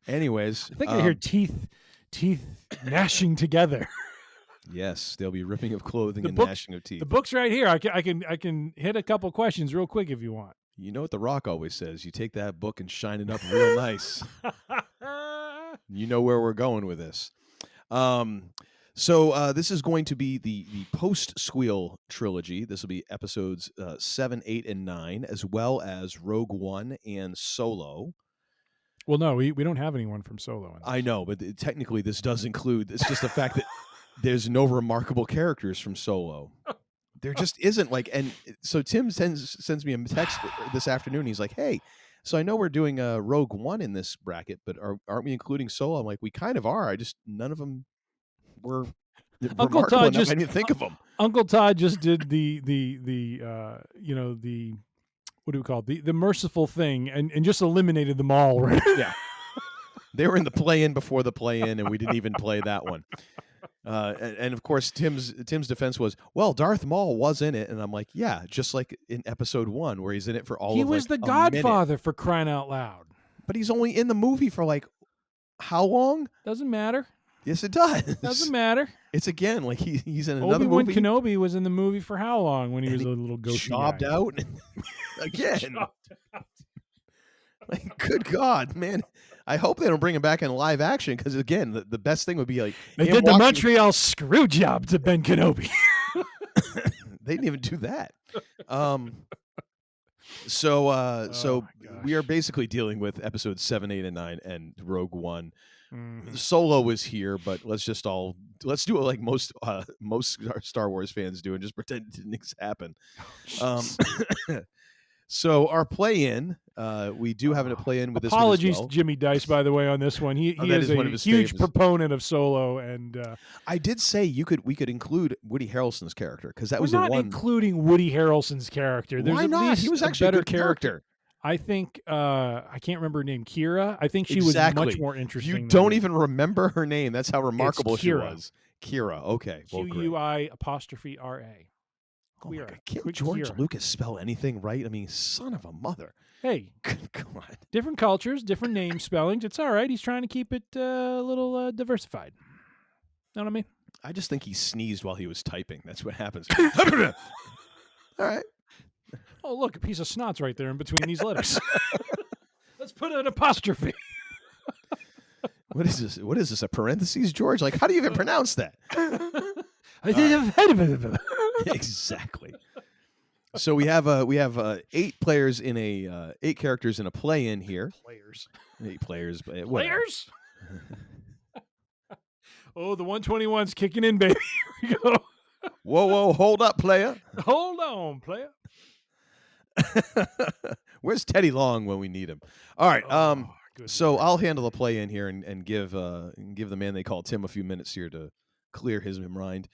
Anyways, I think I hear teeth gnashing together. Yes, they'll be ripping of clothing and gnashing of teeth. The book's right here. I can hit a couple questions real quick if you want. You know what The Rock always says? You take that book and shine it up real nice. You know where we're going with this. So this is going to be the post-Squeal trilogy. This will be episodes 7, 8, and 9, as well as Rogue One and Solo. Well, no, we don't have anyone from Solo. I know, but technically this does include. It's just the fact that there's no remarkable characters from Solo. There just isn't. And so Tim sends me a text this afternoon. He's like, "Hey, so I know we're doing Rogue One in this bracket, but aren't we including Solo?" I'm like, "We kind of are. None of them were Uncle Todd enough. I didn't think of them." Uncle Todd just did the what do we call it? The merciful thing and just eliminated them all. Right? Yeah, they were in the play-in before the play-in, and we didn't even play that one. And of course, Tim's defense was, well, Darth Maul was in it, and I'm like, yeah, just like in Episode 1, where he's in it for all. He of was like the a Godfather minute. for crying out loud. But he's only in the movie for like how long? Doesn't matter. Yes, it does. Doesn't matter. It's again like he's in another Obi-Wan movie. Kenobi was in the movie for how long when he was a little ghosty jobbed guy? out again. Like, good God, man! I hope they don't bring him back in live action because again, the best thing would be like They did the Montreal screw job to Ben Kenobi. They didn't even do that. So we are basically dealing with episodes 7, 8, and 9, and Rogue One. Mm-hmm. Solo is here, but let's do it like most Star Wars fans do and just pretend it didn't happen. So our play-in, we do have a play-in with this one as Apologies well. to Jimmy Dice, by the way, on this one. He is one a of his huge favorites. proponent of Solo, and I did say we could include Woody Harrelson's character because that was we're the not one. including Woody Harrelson's character. There's Why at not? least He was a actually a better good character. I think I can't remember her name. Kira. I think she Exactly. was much more interesting. You than don't her. even remember her name. That's how remarkable she Kira. was. Kira. Okay. Well, great. QUI''RA. Oh my God. Can't George Kira. Lucas spell anything right? I mean, son of a mother. Hey, Good God. different cultures, different name spellings. It's all right. He's trying to keep it a little diversified. Know what I mean? I just think he sneezed while he was typing. That's what happens. All right. Oh, look, a piece of snot's right there in between these letters. Let's put an apostrophe. What is this? What is this? A parentheses, George? Like, how do you even pronounce that? Exactly. So we have 8 players in a 8 characters in a play-in here. Players. 8 players. But Players? Oh, the 121's kicking in, baby. Here we go. Whoa, hold up, player. Hold on, player. Where's Teddy Long when we need him? All right. So Lord. I'll handle the play in here and give the man they call Tim a few minutes here to clear his mind.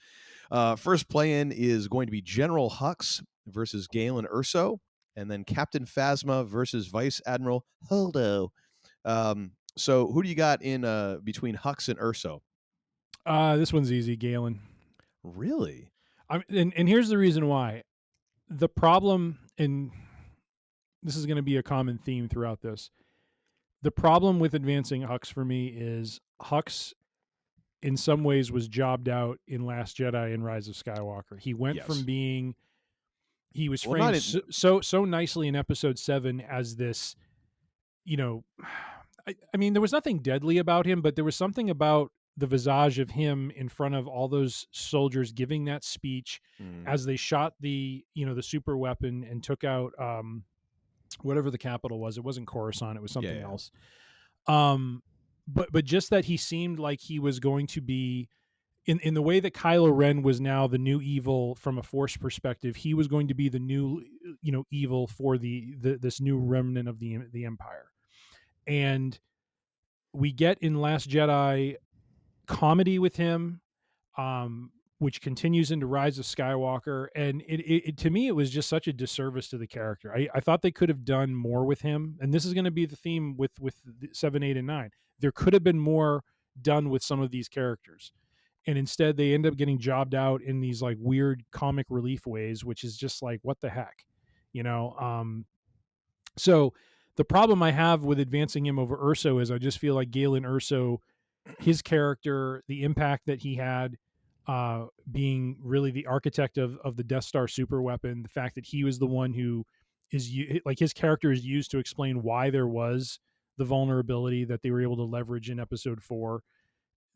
First play in is going to be General Hux versus Galen Erso, and then Captain Phasma versus Vice Admiral Holdo. So who do you got in between Hux and Erso? This one's easy, Galen. Really? And here's the reason why. The problem, and this is going to be a common theme throughout this, the problem with advancing Hux for me is Hux in some ways was jobbed out in Last Jedi and Rise of Skywalker. He went from being, he was framed so nicely in Episode 7 as this, I mean, there was nothing deadly about him, but there was something about the visage of him in front of all those soldiers giving that speech as they shot the super weapon and took out whatever the capital was. It wasn't Coruscant. It was something else. But just that he seemed like he was going to be in the way that Kylo Ren was now the new evil from a Force perspective. He was going to be the new, evil for this new remnant of the Empire. And we get in Last Jedi comedy with him, which continues into Rise of Skywalker, and it to me it was just such a disservice to the character. I thought they could have done more with him, and this is going to be the theme with 7, 8, and 9. There could have been more done with some of these characters, and instead they end up getting jobbed out in these like weird comic relief ways, which is just like, what the heck, So the problem I have with advancing him over Erso is I just feel like Galen Erso, his character, the impact that he had, being really the architect of the Death Star super weapon, the fact that he was the one who is like his character is used to explain why there was the vulnerability that they were able to leverage in Episode 4.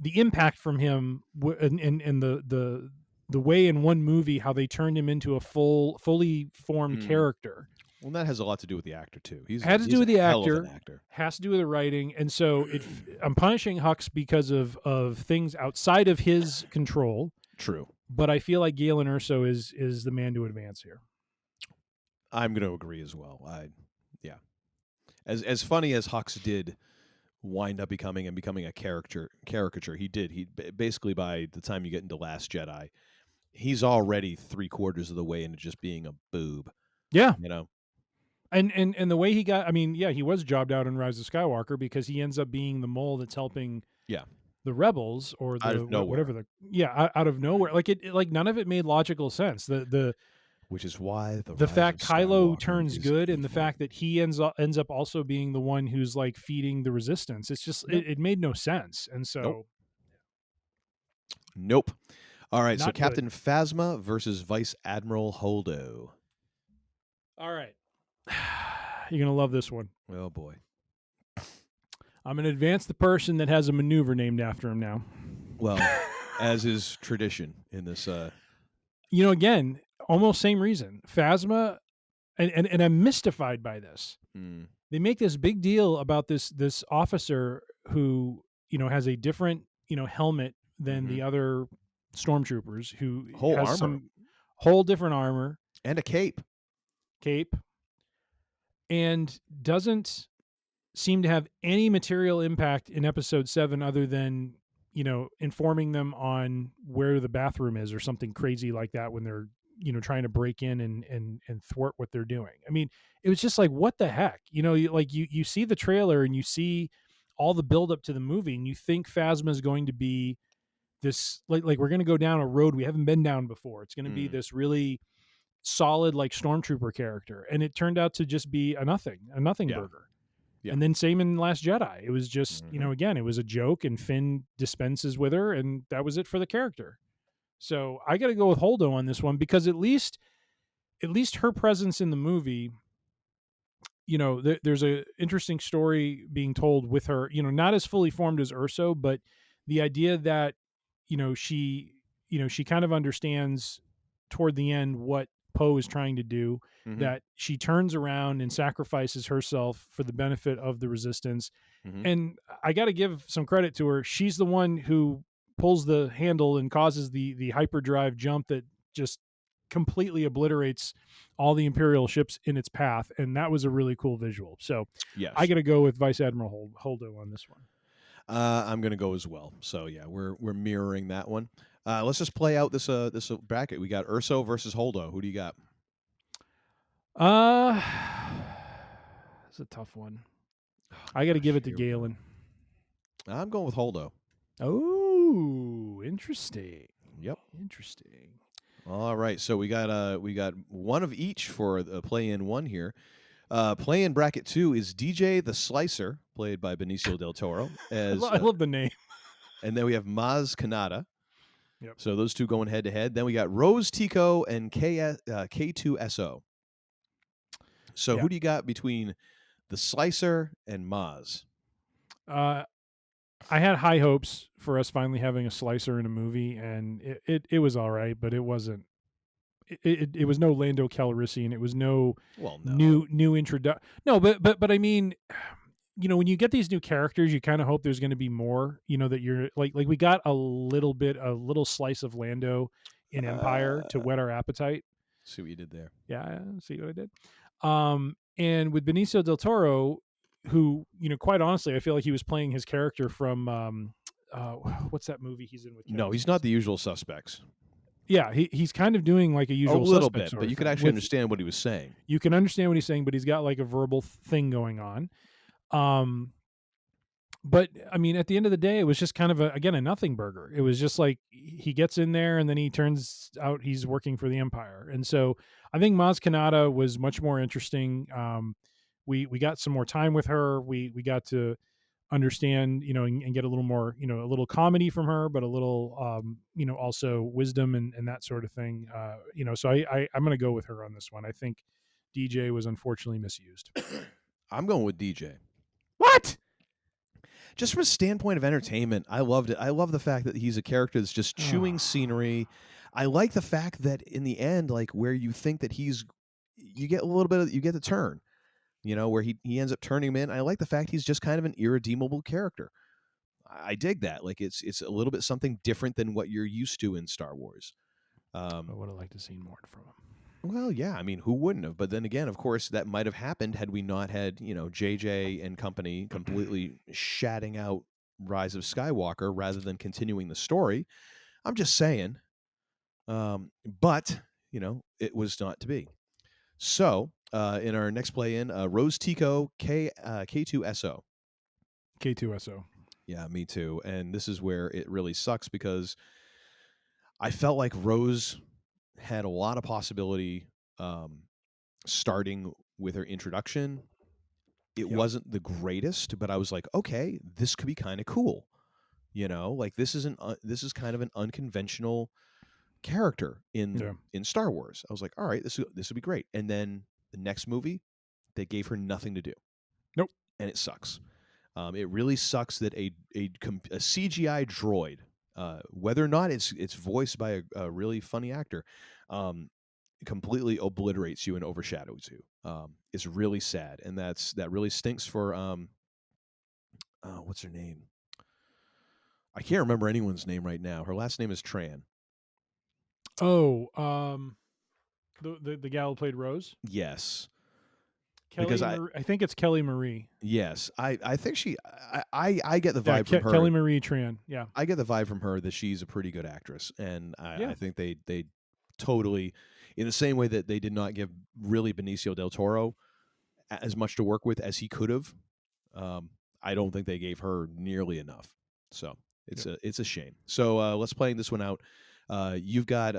The impact from him and the way in one movie how they turned him into a fully formed character. Well, that has a lot to do with the actor too. He's to do with the actor. Actor. Has to do with the writing, and so I'm punishing Hux because of things outside of his control. True, but I feel like Galen Erso is the man to advance here. I'm going to agree as well. As funny as Hux did wind up becoming a caricature, he basically by the time you get into Last Jedi, he's already 3/4 of the way into just being a boob. Yeah, And the way he got, he was jobbed out in Rise of Skywalker because he ends up being the mole that's helping the rebels or Out the of nowhere. whatever out of nowhere. Like like none of it made logical sense. Which is why the fact Kylo turns good evil. and the fact that he ends up also being the one who's like feeding the resistance. It's just it made no sense. And so Nope. All right, so Not Captain Phasma versus Vice Admiral Holdo. All right. You're going to love this one. Oh boy. I'm going to advance the person that has a maneuver named after him now. Well, as is tradition in this again, almost same reason. Phasma, and I'm mystified by this. They make this big deal about this officer who, has a different, helmet than the other stormtroopers, who whole has armor. some whole different armor and a cape, and doesn't seem to have any material impact in episode 7 other than, informing them on where the bathroom is or something crazy like that when they're, trying to break in and thwart what they're doing. I mean, it was just like, what the heck? You see the trailer and you see all the build up to the movie and you think Phasma is going to be this, like we're going to go down a road we haven't been down before. It's going to be this really solid, like stormtrooper character. And it turned out to just be a nothing burger. Yeah. And then same in Last Jedi. It was just, again, it was a joke and Finn dispenses with her and that was it for the character. So I got to go with Holdo on this one because at least her presence in the movie, there's a interesting story being told with her, not as fully formed as Urso, but the idea that, she kind of understands toward the end what Poe is trying to do, that she turns around and sacrifices herself for the benefit of the resistance. And I got to give some credit to her. She's the one who pulls the handle and causes the hyperdrive jump that just completely obliterates all the Imperial ships in its path. And that was a really cool visual. So yes. I got to go with Vice Admiral Holdo on this one. I'm going to go as well. So yeah, we're mirroring that one. Let's just play out this bracket. We got Urso versus Holdo. Who do you got? It's a tough one. I got to give it to Galen. I'm going with Holdo. Oh, interesting. Yep, interesting. All right, so we got one of each for the play-in one here. Play-in bracket 2 is DJ the Slicer, played by Benicio del Toro. I love the name. And then we have Maz Kanata. Yep. So those two going head to head. Then we got Rose Tico and K2SO. So who do you got between the Slicer and Maz? I had high hopes for us finally having a Slicer in a movie, and it was all right, but it wasn't. It was no Lando Calrissian. It was no new introduction. No, but I mean, when you get these new characters, you kind of hope there's going to be more. That you're like we got a little slice of Lando in Empire to whet our appetite. See what you did there. Yeah, see what I did. And with Benicio del Toro, who, quite honestly, I feel like he was playing his character from what's that movie he's in with? No, he's not The Usual Suspects. Yeah, he's kind of doing like a Usual Suspects. A little bit, but you could actually understand what he was saying. You can understand what he's saying, but he's got like a verbal thing going on. But I mean, at the end of the day, it was just kind of a nothing burger. It was just like he gets in there and then he turns out he's working for the Empire. And so I think Maz Kanata was much more interesting. We got some more time with her. We got to understand, and get a little more, a little comedy from her, but a little, also wisdom and that sort of thing. So I'm going to go with her on this one. I think DJ was unfortunately misused. I'm going with DJ. What? Just from a standpoint of entertainment, I loved it. I love the fact that he's a character that's just chewing scenery. I like the fact that in the end, like where you think that you get a little bit of, you get the turn, where he ends up turning him in. I like the fact he's just kind of an irredeemable character. I dig that. Like it's a little bit something different than what you're used to in Star Wars. I would have liked to see more from him. Well, yeah, I mean, who wouldn't have? But then again, of course, that might have happened had we not had, JJ and company completely shatting out Rise of Skywalker rather than continuing the story. I'm just saying. But, it was not to be. So, in our next play-in, Rose Tico, K2SO. K2SO. Yeah, me too. And this is where it really sucks because I felt like Rose had a lot of possibility starting with her introduction. It wasn't the greatest, but I was like, okay, this could be kind of cool. Like this is kind of an unconventional character in Star Wars. I was like, all right, this would be great. And then the next movie, they gave her nothing to do. Nope. And it sucks. It really sucks that a CGI droid, whether or not it's voiced by a really funny actor, completely obliterates you and overshadows you. It's really sad, and that really stinks for what's her name? I can't remember anyone's name right now. Her last name is Tran. Oh, the gal who played Rose? Yes. I think it's Kelly Marie. Yes, I think I get the vibe from her. Kelly Marie Tran. Yeah, I get the vibe from her that she's a pretty good actress, and I think they totally, in the same way that they did not give really Benicio del Toro as much to work with as he could have. I don't think they gave her nearly enough. So it's a shame. So let's play this one out. You've got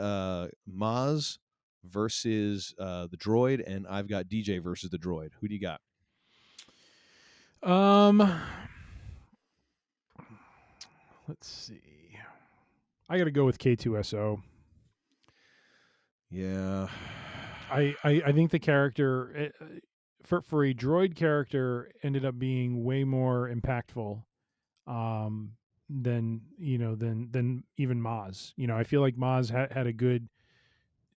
Maz versus the droid, and I've got DJ versus the droid. Who do you got? Let's see. I got to go with K2SO. Yeah. I think the character for a droid character ended up being way more impactful than even Maz. I feel like Maz had a good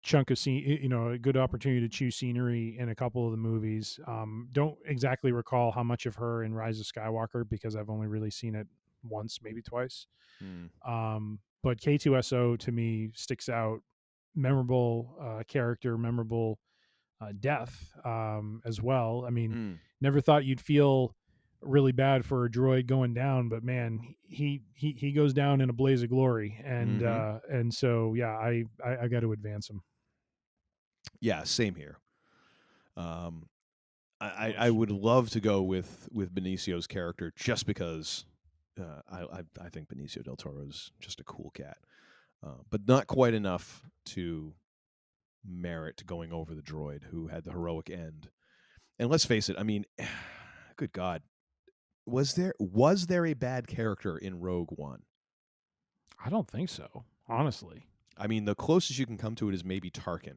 chunk of scene, a good opportunity to chew scenery in a couple of the movies. Don't exactly recall how much of her in Rise of Skywalker because I've only really seen it once, maybe twice. But K2SO to me sticks out. Memorable character, memorable death as well. I mean, never thought you'd feel really bad for a droid going down, but man, he goes down in a blaze of glory, and so yeah, I got to advance him. Yeah, same here. I would love to go with Benicio's character just because I think Benicio del Toro is just a cool cat, but not quite enough to merit going over the droid who had the heroic end. And let's face it, I mean, good God, was there a bad character in Rogue One? I don't think so, honestly. I mean, the closest you can come to it is maybe Tarkin.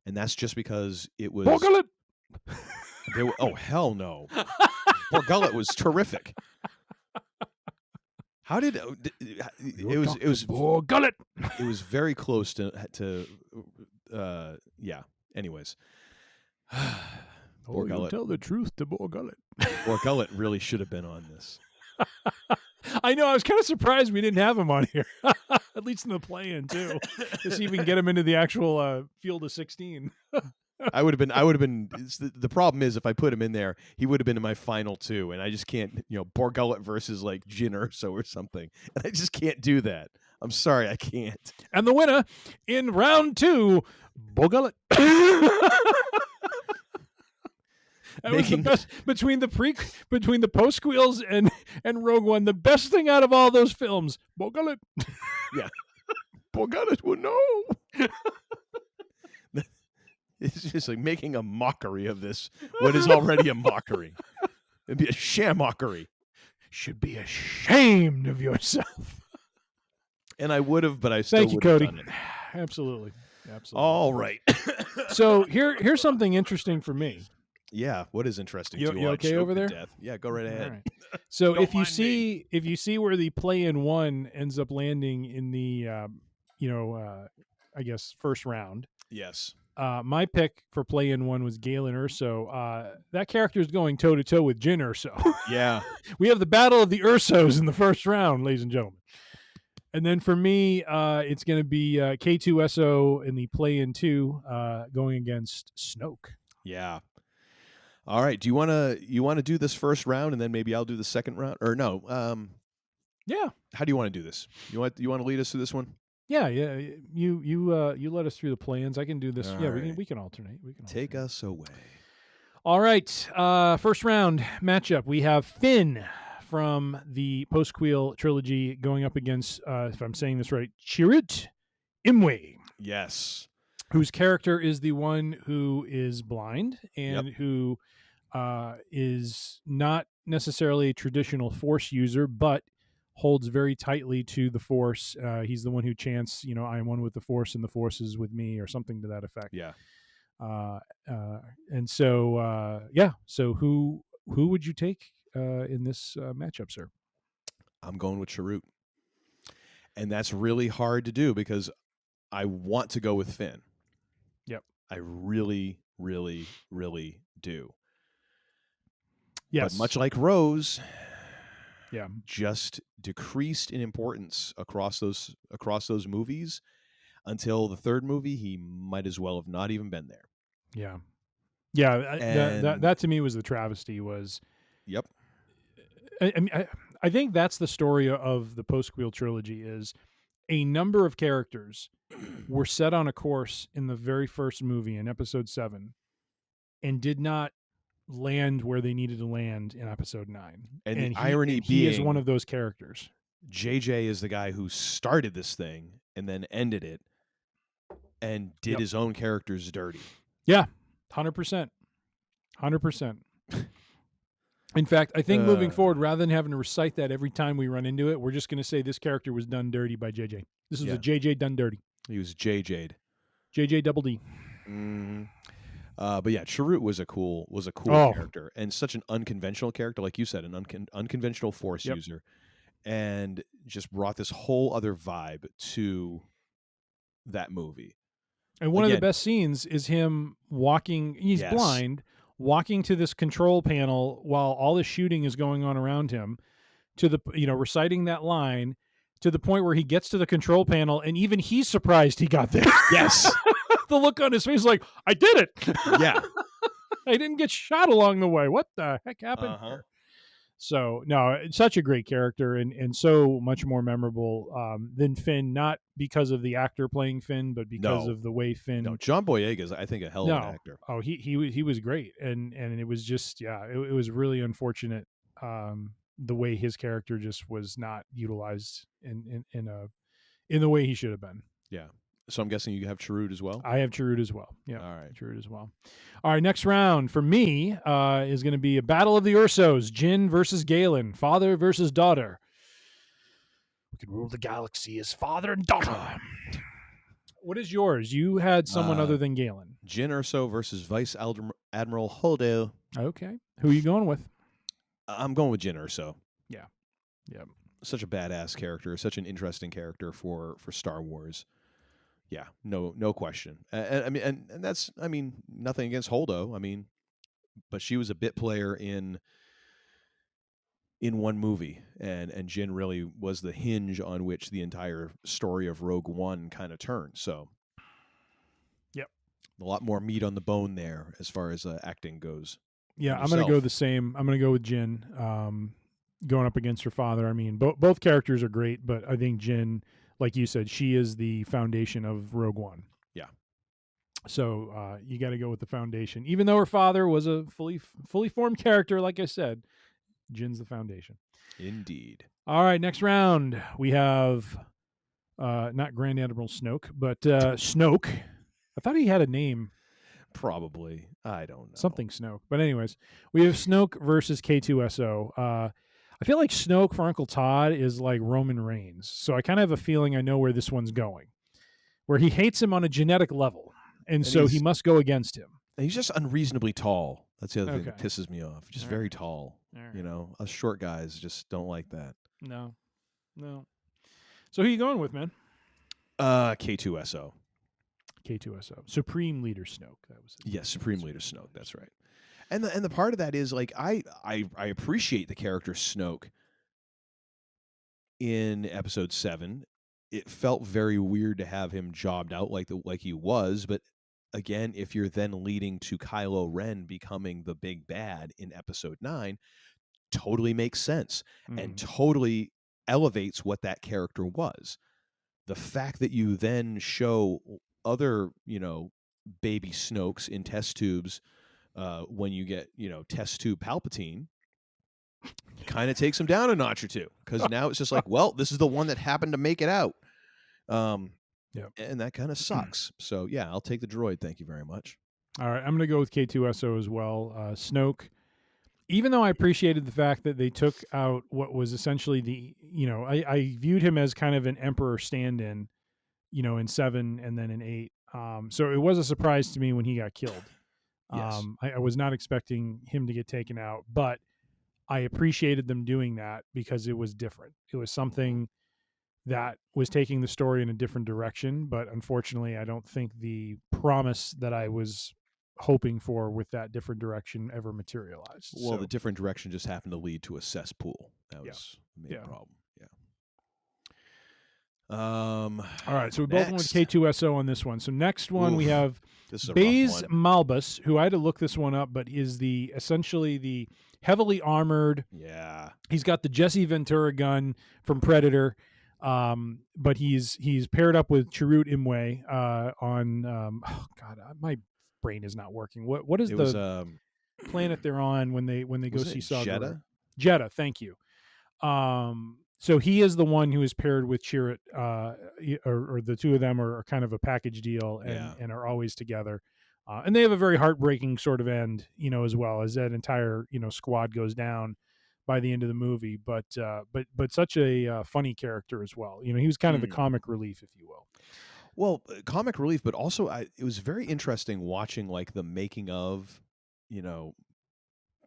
And that's just because it was. Borgullet! Oh, hell no. Borgullet was terrific. How did it was Borgullet? It was very close to yeah. Anyways. Borgullet. Tell the truth to Borgullet. Borgullet really should have been on this. I know. I was kind of surprised we didn't have him on here, at least in the play-in too, to see if we can get him into the actual field of 16. I would have been. The problem is if I put him in there, he would have been in my final two, and I just can't. Borgullet versus like Jyn Erso or something, and I just can't do that. I'm sorry, I can't. And the winner in round 2, Borgullet. That was the best between the post squeals and Rogue One. The best thing out of all those films, Borgullet. Yeah, Borgullet will know. It's just like making a mockery of this. What is already a mockery? It'd be a sham mockery. Should be ashamed of yourself. And I would have, but I still would have done it. Absolutely. All right. So here's something interesting for me. Yeah, what is interesting? You okay over there? Death. Yeah, go right ahead. Right. So if you see where the play-in one ends up landing in the I guess first round. Yes. My pick for play-in one was Galen Erso. That character is going toe-to-toe with Jyn Erso. Yeah. We have the battle of the Ersos in the first round, ladies and gentlemen. And then for me, it's going to be K2SO in the play-in 2 going against Snoke. Yeah. All right. Do you want to do this first round and then maybe I'll do the second round? Or no? Yeah. How do you want to do this? You want to lead us through this one? Yeah. You let us through the plans. I can do this. All yeah, right. we can alternate. Take us away. All right. First round matchup. We have Finn from the post-Queel trilogy going up against, if I'm saying this right, Chirrut Imwe. Yes. Whose character is the one who is blind and who is not necessarily a traditional Force user, but holds very tightly to the Force. He's the one who chants, I am one with the Force and the Force is with me, or something to that effect. Yeah. And so, So who would you take in this matchup, sir? I'm going with Chirrut. And that's really hard to do because I want to go with Finn. Yep. I really, really, really do. Yes. But much like Rose, yeah, just decreased in importance across those movies until the third movie. He might as well have not even been there. Yeah. Yeah. That to me was the travesty. Was yep. I think that's the story of the post-Queel trilogy. Is a number of characters were set on a course in the very first movie in episode 7 and did not land where they needed to land in episode 9. And the irony being, he is one of those characters. JJ is the guy who started this thing and then ended it and did his own characters dirty. Yeah, 100%. 100%. In fact, I think moving forward, rather than having to recite that every time we run into it, we're just going to say this character was done dirty by JJ. This was a JJ done dirty. He was JJ'd. JJ double D. Mm-hmm. But yeah, Chirrut was a cool character, and such an unconventional character, like you said, an unconventional Force user, and just brought this whole other vibe to that movie. And one of the best scenes is him walking. He's blind, walking to this control panel while all the shooting is going on around him, to the reciting that line to the point where he gets to the control panel, and even he's surprised he got there. Yes. The look on his face, like, I did it. Yeah. I didn't get shot along the way. What the heck happened here? So, no, it's such a great character and so much more memorable than Finn, not because of the actor playing Finn, but because of the way Finn... No, John Boyega is, I think, a hell of an actor. Oh, he was great. And it was just, it was really unfortunate the way his character just was not utilized in the way he should have been. Yeah. So I'm guessing you have Chirrut as well? I have Chirrut as well. Yeah. All right. Chirrut as well. All right. Next round for me is going to be a battle of the Ursos. Jyn versus Galen. Father versus daughter. We could rule the galaxy as father and daughter. What is yours? You had someone other than Galen. Jyn Erso versus Vice Admiral Holdo. Okay. Who are you going with? I'm going with Jyn Erso. Yeah. Yeah. Such a badass character. Such an interesting character for Star Wars. Yeah, no question. And that's, nothing against Holdo. But she was a bit player in one movie, and Jyn really was the hinge on which the entire story of Rogue One kind of turned. So, yep, a lot more meat on the bone there as far as acting goes. Yeah, I'm going to go the same. I'm going to go with Jyn going up against her father. Both characters are great, but I think Jyn, like you said, she is the foundation of Rogue One. Yeah. So you got to go with the foundation. Even though her father was a fully formed character, like I said, Jyn's the foundation. Indeed. All right, next round. We have not Grand Admiral Snoke, but Snoke. I thought he had a name. Probably. I don't know. Something Snoke. But anyways, we have Snoke versus K2SO. I feel like Snoke for Uncle Todd is like Roman Reigns. So I kind of have a feeling I know where this one's going, where he hates him on a genetic level. And so he must go against him. He's just unreasonably tall. That's the other thing that pisses me off. Just very tall. Right. Us short guys just don't like that. No. So who are you going with, man? K2SO. K2SO. Supreme Leader Snoke. That was it. Yes, Supreme Leader Snoke. That's right. And the part of that is like I appreciate the character Snoke in episode 7. It felt very weird to have him jobbed out like he was, but again, if you're then leading to Kylo Ren becoming the big bad in episode 9, totally makes sense and totally elevates what that character was. The fact that you then show other, baby Snokes in test tubes when you get, test tube Palpatine kind of takes him down a notch or two, because now it's just like, well, this is the one that happened to make it out. And that kind of sucks. So yeah, I'll take the droid. Thank you very much. All right, I'm going to go with K2SO as well. Snoke, even though I appreciated the fact that they took out what was essentially I viewed him as kind of an Emperor stand-in, in 7 and then in 8. So it was a surprise to me when he got killed. Yes. I was not expecting him to get taken out, but I appreciated them doing that because it was different. It was something that was taking the story in a different direction, but unfortunately, I don't think the promise that I was hoping for with that different direction ever materialized. Well, the different direction just happened to lead to a cesspool. That was the main problem. All right, so we both went with K2SO on this one. So next one we have Baze Malbus, who I had to look this one up, but is essentially the heavily armored. Yeah, he's got the Jesse Ventura gun from Predator, but he's paired up with Chirrut Imwe on. Oh God, my brain is not working. What is the planet they're on when they go see Saw Gerrera? Jeddah. Thank you. So he is the one who is paired with Chirrut, or the two of them are kind of a package deal and are always together. And they have a very heartbreaking sort of end, as well as that entire, squad goes down by the end of the movie. But such a funny character as well. He was kind of the comic relief, if you will. Well, comic relief, but also it was very interesting watching like the making of,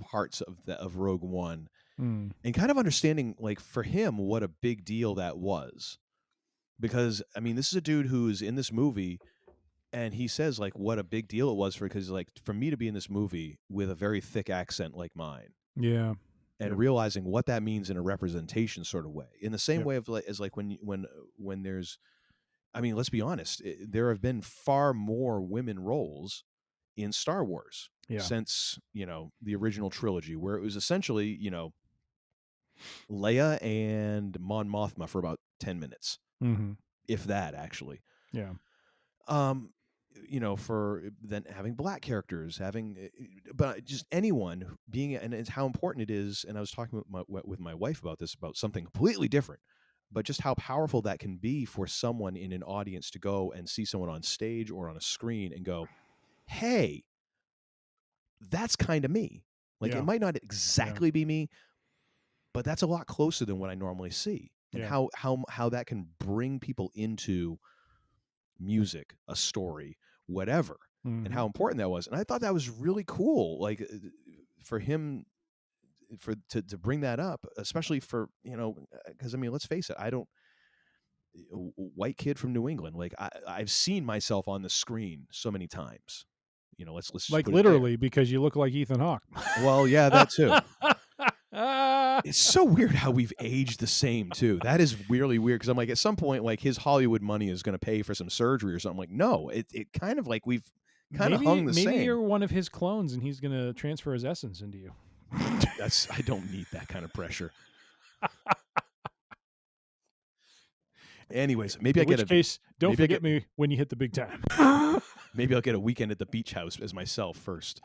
parts of Rogue One. And kind of understanding, like, for him, what a big deal that was. Because, I mean, this is a dude who's in this movie, and he says, like, what a big deal it was because, like, for me to be in this movie with a very thick accent like mine. Yeah. And realizing what that means in a representation sort of way. In the same way as like when there's, I mean, let's be honest, there have been far more women roles in Star Wars since, the original trilogy, where it was essentially, Leia and Mon Mothma for about 10 minutes, if that, actually. Yeah. For then having black characters, but just anyone being, and it's how important it is. And I was talking with my wife about this, about something completely different, but just how powerful that can be for someone in an audience to go and see someone on stage or on a screen and go, hey, that's kind of me. Like, it might not exactly be me, but that's a lot closer than what I normally see. And how that can bring people into music, a story, whatever, and how important that was. And I thought that was really cool, like, for him to bring that up, especially for, because I mean, let's face it, white kid from New England, like I've seen myself on the screen so many times. Let's like literally because you look like Ethan Hawke. Well, yeah, that too. It's so weird how we've aged the same too. That is really weird, because I'm like, at some point, like, his Hollywood money is going to pay for some surgery or something. Like, no, it kind of like we've kind of hung the same. Maybe you're one of his clones and he's going to transfer his essence into you. I don't need that kind of pressure. Anyways, maybe in which case, don't forget me when you hit the big time. Maybe I'll get a weekend at the beach house as myself first.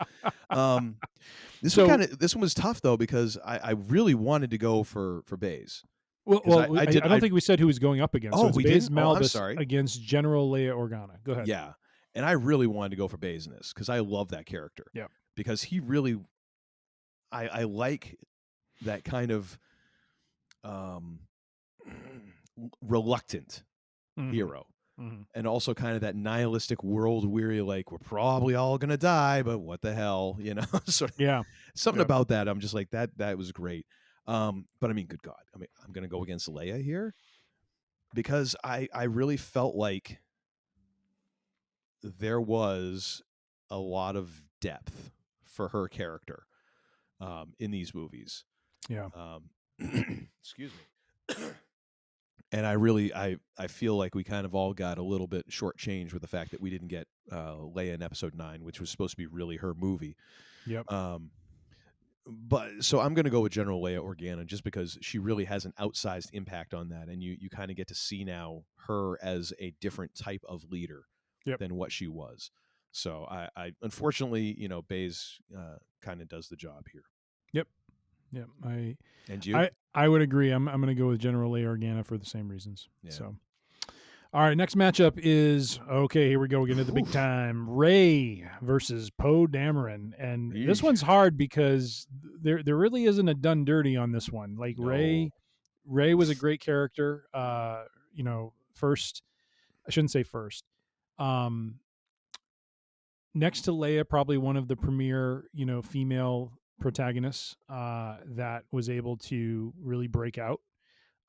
This one was tough though, because I really wanted to go for Baze. Well, I don't think we said who was going up against. Oh, so it's we Baze didn't? Malbus against General Leia Organa. Go ahead. Yeah, and I really wanted to go for Baze in this because I love that character. Yeah, because he really, I like that kind of reluctant hero. And also kind of that nihilistic world weary, like, we're probably all gonna die, but what the hell, sort of, something about that. I'm just like, that was great. But I mean, good God, I mean, I'm gonna go against Leia here because I really felt like there was a lot of depth for her character in these movies. Yeah. Excuse me. And I feel like we kind of all got a little bit shortchanged with the fact that we didn't get Leia in Episode 9, which was supposed to be really her movie. Yep. But so I'm going to go with General Leia Organa just because she really has an outsized impact on that, and you kind of get to see now her as a different type of leader than what she was. So I unfortunately, Baze kind of does the job here. Yep. Yeah, And you? I would agree. I'm going to go with General Leia Organa for the same reasons. Yeah. So, all right, next matchup is okay. Here we go. We're getting to the big time. Rey versus Poe Dameron, and this one's hard because there really isn't a done dirty on this one. Like Rey was a great character. First, I shouldn't say first. Next to Leia, probably one of the premier, female protagonists that was able to really break out.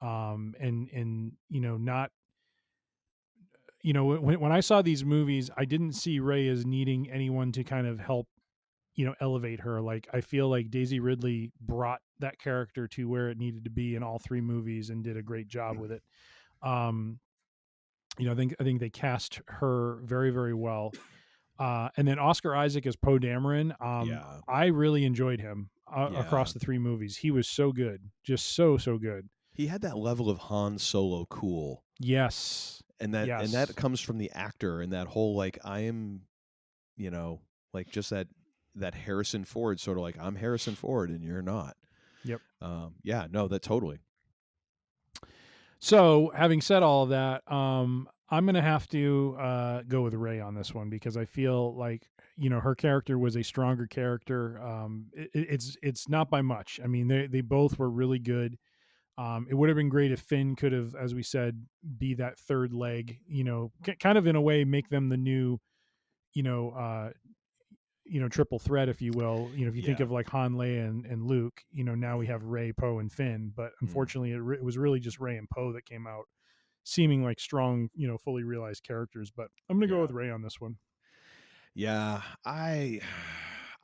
And not, when I saw these movies, I didn't see Rey as needing anyone to kind of help, elevate her. Like, I feel like Daisy Ridley brought that character to where it needed to be in all three movies and did a great job with it. I think they cast her very, very well. And then Oscar Isaac as Poe Dameron. I really enjoyed him across the three movies. He was so good, just so good. He had that level of Han Solo cool. Yes, and that comes from the actor, and that whole like I am, like just that Harrison Ford sort of like I'm Harrison Ford and you're not. Yep. That totally. So, having said all of that, I'm going to have to go with Rey on this one because I feel like, her character was a stronger character. It's not by much. I mean, they both were really good. It would have been great if Finn could have, as we said, be that third leg, kind of in a way, make them the new, triple threat, if you will. If you think of like Han, Leia, and Luke, now we have Rey, Poe, and Finn. But unfortunately, it was really just Rey and Poe that came out seeming like strong, fully realized characters. But I'm going to go with Rey on this one. Yeah, I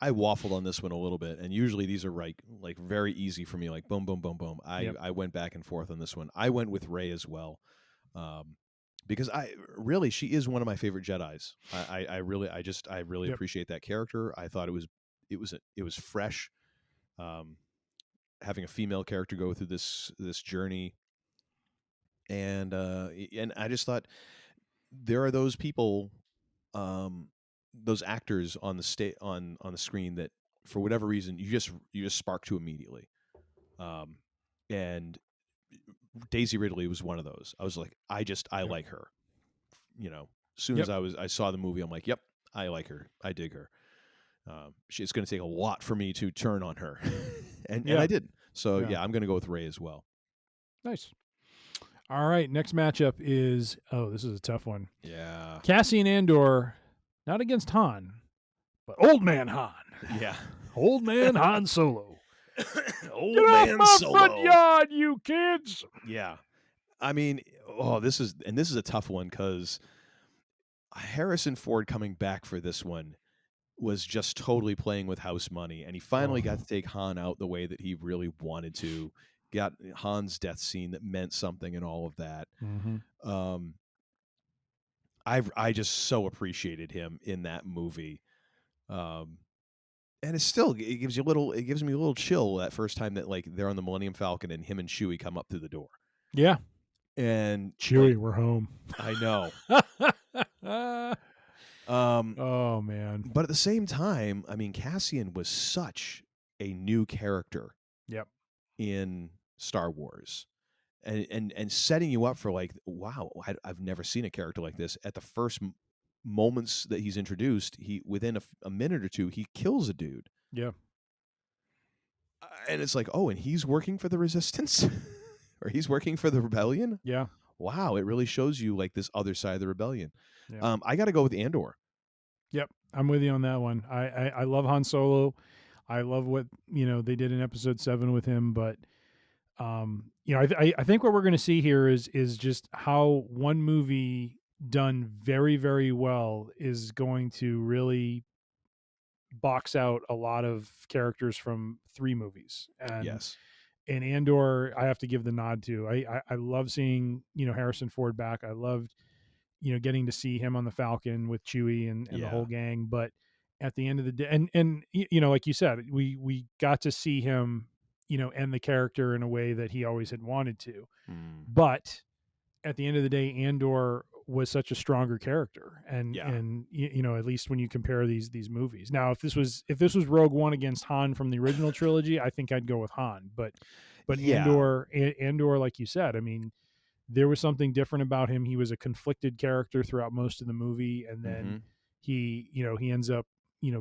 waffled on this one a little bit, and usually these are like very easy for me, like boom, boom, boom, boom. I went back and forth on this one. I went with Rey as well. Because she is one of my favorite Jedis. I really appreciate that character. I thought it was fresh, having a female character go through this journey, and I just thought there are those people, those actors on the on the screen that for whatever reason you just spark to immediately, and Daisy Ridley was one of those. I was like, I like her. As soon as I saw the movie, I'm like, yep, I like her. I dig her. It's going to take a lot for me to turn on her, and I did. So I'm going to go with Rey as well. Nice. All right, next matchup is this is a tough one. Yeah, Cassian Andor, not against Han, but Old Man Han. Yeah, Old Man Han Solo. Old Get Man off my Solo. front yard, you kids. Yeah. I mean, this is a tough one because Harrison Ford coming back for this one was just totally playing with house money, and he finally got to take Han out the way that he really wanted to. Got Han's death scene that meant something and all of that. Mm-hmm. I just so appreciated him in that movie. And it gives me a little chill that first time that like they're on the Millennium Falcon and him and Chewie come up through the door. Yeah. And Chewie, we're home. I know. Oh man. But at the same time, I mean, Cassian was such a new character. Yep. In Star Wars. And setting you up for like, wow, I've never seen a character like this. At the first moments that he's introduced, he within a minute or two, he kills a dude. Yeah. And it's like, oh, and he's working for the Resistance? Or he's working for the Rebellion? Yeah. Wow, it really shows you like this other side of the Rebellion. Yeah. I got to go with Andor. Yep, I'm with you on that one. I love Han Solo. I love what they did in Episode 7 with him, but I think what we're going to see here is just how one movie done very, very well is going to really box out a lot of characters from 3 movies. And yes. And Andor, I have to give the nod to. I love seeing Harrison Ford back. I loved getting to see him on the Falcon with Chewie and the whole gang. But at the end of the day, and like you said, we got to see him end the character in a way that he always had wanted to. But at the end of the day, Andor was such a stronger character, and at least when you compare these movies. Now, if this was Rogue One against Han from the original trilogy, I think I'd go with Han. But Andor, like you said, I mean, there was something different about him. He was a conflicted character throughout most of the movie, and then he ends up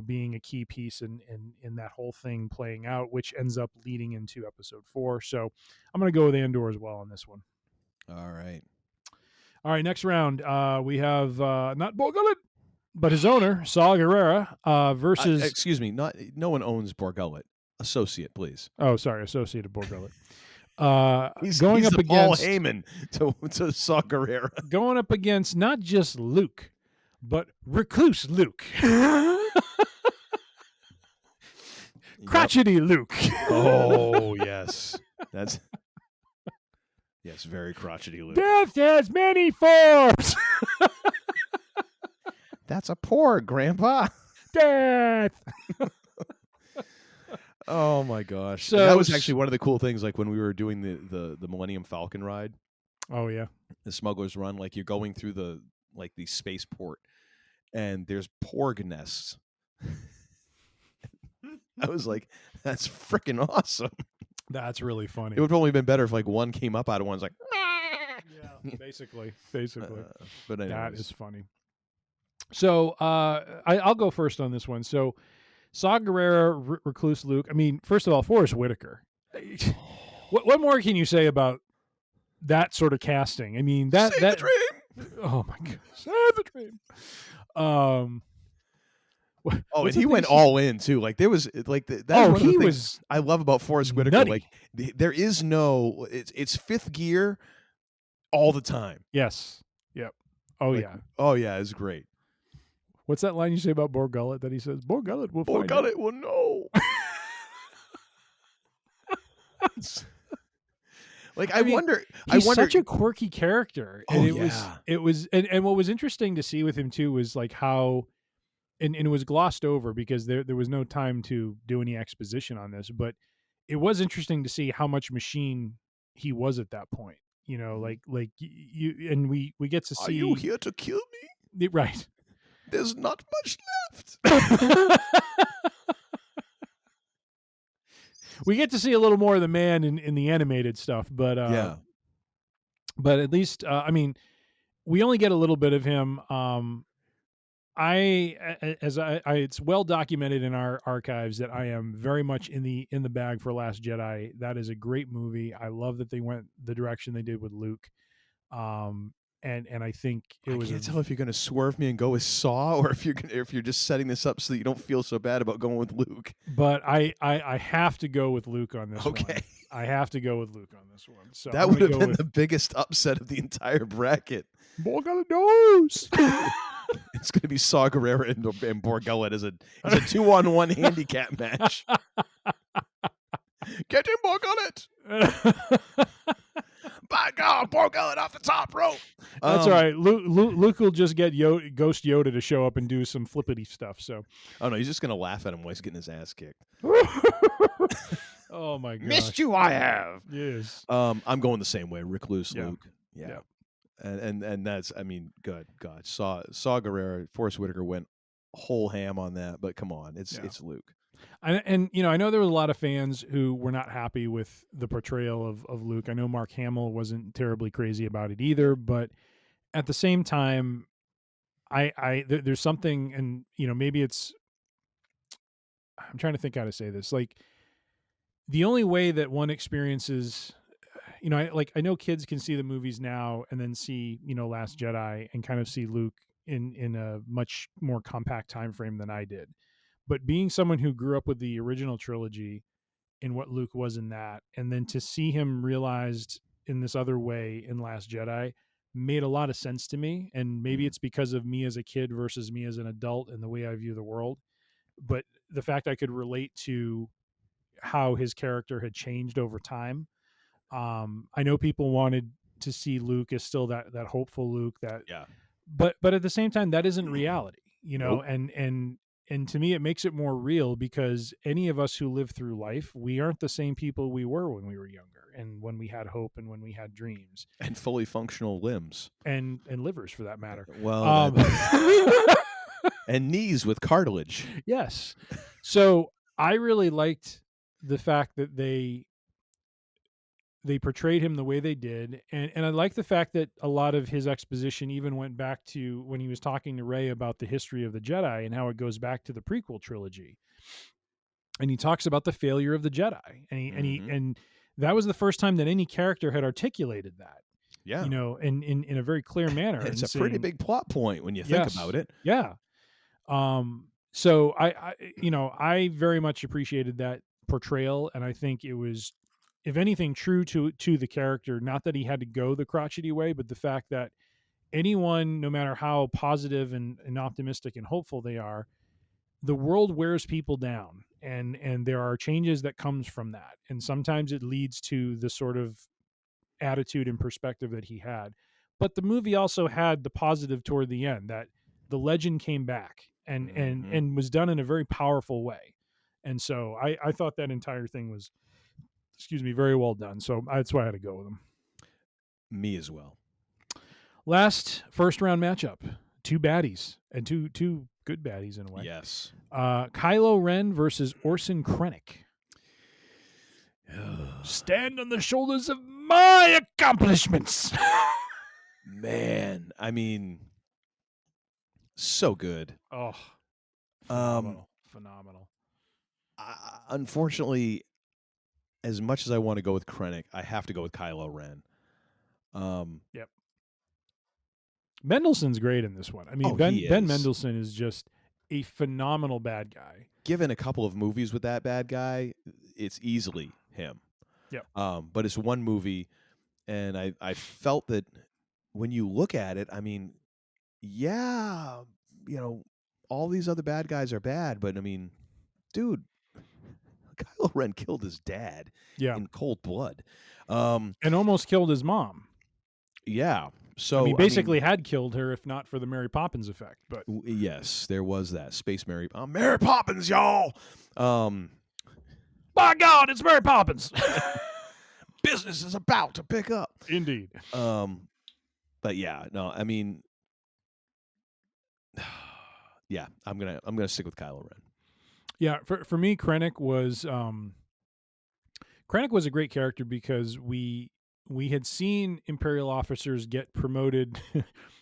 being a key piece in that whole thing playing out, which ends up leading into episode 4. So I'm going to go with Andor as well on this one. All right, next round, we have not Borgullet, but his owner, Saw Gerrera, versus... excuse me, no one owns Borgullet. Associate, please. Oh, sorry, Associate of Borgullet. He's up the against Paul Heyman to Saw Gerrera. Going up against not just Luke, but Recluse Luke. Crotchety Luke. Oh, yes. That's... Yes, very crotchety Luke. Death has many forms. That's a porg, Grandpa. Death. Oh my gosh! So that was actually one of the cool things. Like when we were doing the Millennium Falcon ride. Oh yeah, the Smuggler's Run. Like you're going through the spaceport, and there's porg nests. I was like, that's freaking awesome. That's really funny. It would probably have been better if like one came up out of one's like. Yeah, basically. But anyways. That is funny. So I'll go first on this one. So Saw Gerrera, Recluse Luke. I mean, first of all, Forrest Whitaker. What more can you say about that sort of casting? I mean, that the dream. Oh my gosh, save the dream. And he went all in too. Like there was like that's one of the things I love about Forrest Whitaker. Nutty. Like there is no it's fifth gear all the time. Yes. Yep. Oh yeah. Oh yeah, it's great. What's that line you say about Borgullet that he says? Borgullet will find out. Borgullet will know. Like I wonder. He's such a quirky character, and it was, and what was interesting to see with him too was like how, and it was glossed over because there was no time to do any exposition on this, but it was interesting to see how much machine he was at that point. You know, like you and we get to see. Are you here to kill me? Right. There's not much left. We get to see a little more of the man in the animated stuff, but but at least I mean, we only get a little bit of him. It's well documented in our archives that I am very much in the bag for Last Jedi. That is a great movie. I love that they went the direction they did with Luke. And I think I can't tell if you're going to swerve me and go with Saw, or if you're just setting this up so that you don't feel so bad about going with Luke. But I have to go with Luke on this one. Okay. I have to go with Luke on this one. So that would have been the biggest upset of the entire bracket. Borgullet knows. It's going to be Saw Gerrera and Borgullet as a 2-on-1 handicap match. Get him, Borgullet. By God, Borgullet off the top rope. That's all right. Luke will just get Ghost Yoda to show up and do some flippity stuff. So, oh no, he's just gonna laugh at him while he's getting his ass kicked. Oh my God! Missed you, I have. Yes. I'm going the same way. Recluse Luke. Yeah. And that's, I mean, good God, Saw Gerrera, Forrest Whitaker went whole ham on that. But come on, it's Luke. And I know there was a lot of fans who were not happy with the portrayal of Luke. I know Mark Hamill wasn't terribly crazy about it either, but at the same time, there's something, and maybe it's, I'm trying to think how to say this. Like the only way that one experiences, I know kids can see the movies now and then see, Last Jedi and kind of see Luke in a much more compact time frame than I did. But being someone who grew up with the original trilogy and what Luke was in that, and then to see him realized in this other way in Last Jedi made a lot of sense to me. And maybe it's because of me as a kid versus me as an adult and the way I view the world. But the fact I could relate to how his character had changed over time. I know people wanted to see Luke as still that hopeful Luke but at the same time, that isn't reality, Nope. And to me, it makes it more real because any of us who live through life, we aren't the same people we were when we were younger. And when we had hope and when we had dreams and fully functional limbs and livers for that matter. Well, and knees with cartilage. Yes. So I really liked the fact that they portrayed him the way they did. And I like the fact that a lot of his exposition even went back to when he was talking to Rey about the history of the Jedi and how it goes back to the prequel trilogy. And he talks about the failure of the Jedi. And that was the first time that any character had articulated that. Yeah. You know, in a very clear manner. It's and a pretty big plot point when you think about it. Yeah. So I very much appreciated that portrayal, and I think it was, if anything, true to the character. Not that he had to go the crotchety way, but the fact that anyone, no matter how positive and optimistic and hopeful they are, the world wears people down, and there are changes that comes from that, and sometimes it leads to the sort of attitude and perspective that he had. But the movie also had the positive toward the end, that the legend came back and was done in a very powerful way. And so I thought that entire thing was, very well done. So that's why I had to go with him. Me as well. Last first round matchup, two baddies and two good baddies in a way. Yes. Kylo Ren versus Orson Krennic. Stand on the shoulders of my accomplishments. Man, I mean, so good. Oh, phenomenal. Unfortunately, as much as I want to go with Krennic, I have to go with Kylo Ren. Yep. Mendelsohn's great in this one. I mean, Ben Mendelsohn is just a phenomenal bad guy. Given a couple of movies with that bad guy, it's easily him. Yep. But it's one movie, and I felt that when you look at it, I mean, yeah, you know, all these other bad guys are bad, but I mean, dude, Kylo Ren killed his dad in cold blood. And almost killed his mom. Yeah. So he basically had killed her if not for the Mary Poppins effect. But yes, there was that. Space Mary Poppins, y'all. By God, it's Mary Poppins. Business is about to pick up. Indeed. But yeah, no, I mean, yeah, I'm gonna stick with Kylo Ren. Yeah, for me, Krennic was a great character because we had seen Imperial officers get promoted,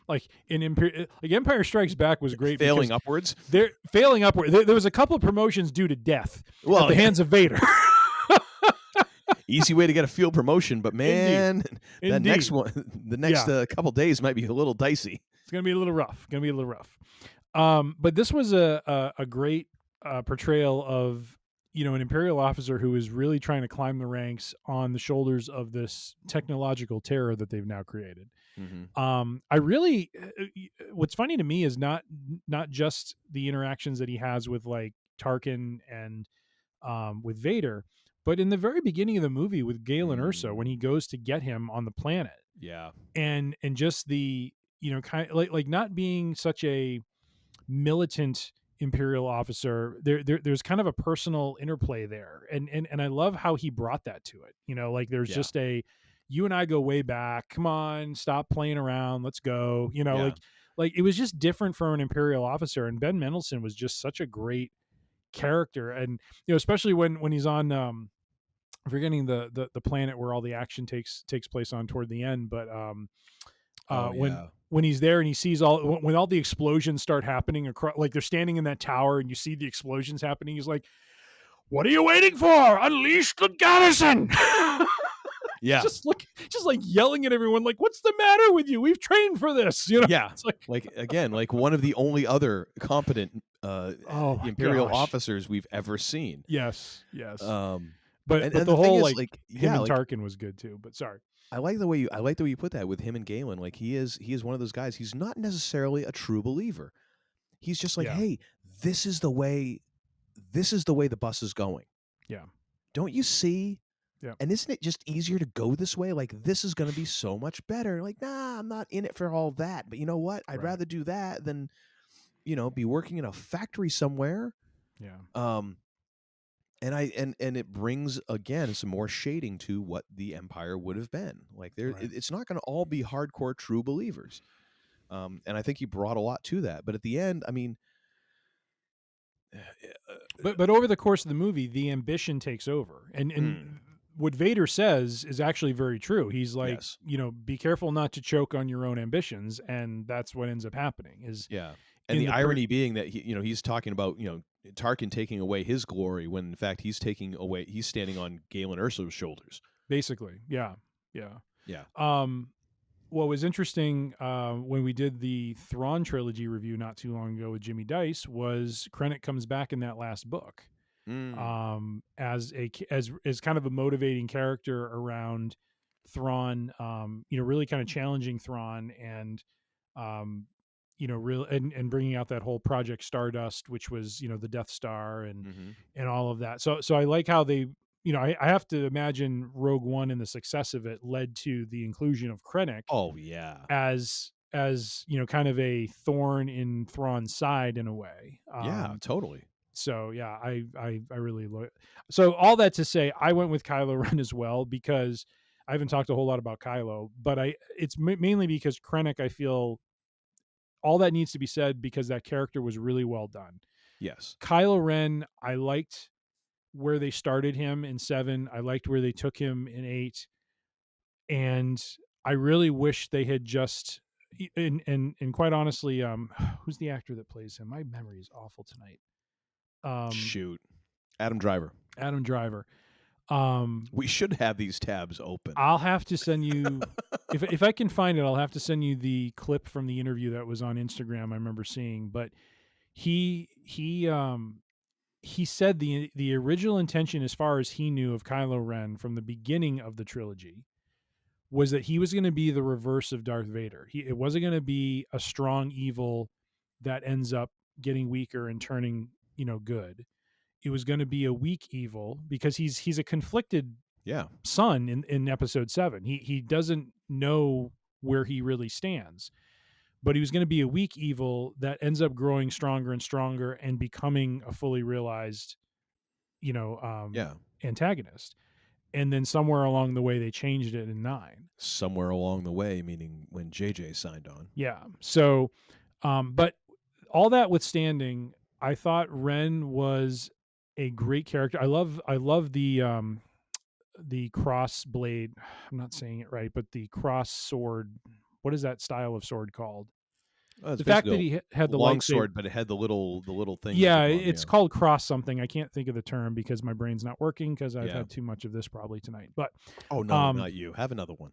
like Empire Strikes Back was great. Failing upwards. They're failing upward. There was a couple of promotions due to death at the hands of Vader. Easy way to get a field promotion, but man, Indeed. Next one, the next couple days might be a little dicey. It's gonna be a little rough. But this was a great portrayal of, you know, an Imperial officer who is really trying to climb the ranks on the shoulders of this technological terror that they've now created. Mm-hmm. I really, what's funny to me is not just the interactions that he has with like Tarkin and with Vader, but in the very beginning of the movie with Galen Erso, when he goes to get him on the planet. Yeah. And just the, you know, kind of like not being such a militant Imperial officer, there's kind of a personal interplay there, and I love how he brought that to it. You know, like there's just you and I go way back. Come on, stop playing around. Let's go. You know, like it was just different for an Imperial officer, and Ben Mendelsohn was just such a great character, and you know, especially when he's on I'm forgetting the planet where all the action takes place on toward the end, but when he's there and he sees when all the explosions start happening across, like they're standing in that tower and you see the explosions happening, he's like, "What are you waiting for? Unleash the garrison!" Yeah, just like yelling at everyone, like, "What's the matter with you? We've trained for this." You know, yeah. It's like one of the only other competent Imperial officers we've ever seen. Yes. But the whole him and Tarkin was good too. But sorry. I like the way you put that with him and Galen. Like he is one of those guys. He's not necessarily a true believer. He's just like, hey, this is the way the bus is going. Yeah. Don't you see? Yeah. And isn't it just easier to go this way? Like this is going to be so much better. Like, nah, I'm not in it for all that. But you know what? I'd rather do that than, you know, be working in a factory somewhere. Yeah. And and it brings again some more shading to what the Empire would have been. Like it's not going to all be hardcore true believers. And I think he brought a lot to that. But at the end, I mean, but over the course of the movie, the ambition takes over, and what Vader says is actually very true. He's like, be careful not to choke on your own ambitions, and that's what ends up happening. And the irony being that he's talking about Tarkin taking away his glory when in fact he's standing on Galen Erso's shoulders. Basically, yeah. What was interesting when we did the Thrawn trilogy review not too long ago with Jimmy Dice was Krennic comes back in that last book as kind of a motivating character around Thrawn, really kind of challenging Thrawn and and bringing out that whole Project Stardust, which was the Death Star and all of that. So I like how they. I have to imagine Rogue One and the success of it led to the inclusion of Krennic. Oh yeah, as kind of a thorn in Thrawn's side in a way. Yeah, totally. So yeah, I really love it. So all that to say, I went with Kylo Ren as well because I haven't talked a whole lot about Kylo, but it's mainly because Krennic. I feel all that needs to be said because that character was really well done. Yes, Kylo Ren, I liked where they started him in 7. I liked where they took him in 8. And I really wish they had just and quite honestly, who's the actor that plays him? My memory is awful tonight. Shoot. Adam Driver. We should have these tabs open. I'll have to send you if I can find it, I'll have to send you the clip from the interview that was on Instagram I remember seeing, but he said the original intention, as far as he knew, of Kylo Ren from the beginning of the trilogy was that he was going to be the reverse of Darth Vader. It wasn't going to be a strong evil that ends up getting weaker and turning, good. It was going to be a weak evil because he's a conflicted son in Episode 7. He doesn't know where he really stands. But he was going to be a weak evil that ends up growing stronger and stronger and becoming a fully realized, antagonist. And then somewhere along the way, they changed it in 9. Somewhere along the way, meaning when JJ signed on. Yeah. So, but all that withstanding, I thought Ren was a great character. I love the cross blade. I'm not saying it right, but the cross sword. What is that style of sword called? The fact that he had the long lightsaber, sword, but it had the little thing. Yeah, it's called cross something. I can't think of the term because my brain's not working because I've had too much of this probably tonight. But not you. Have another one.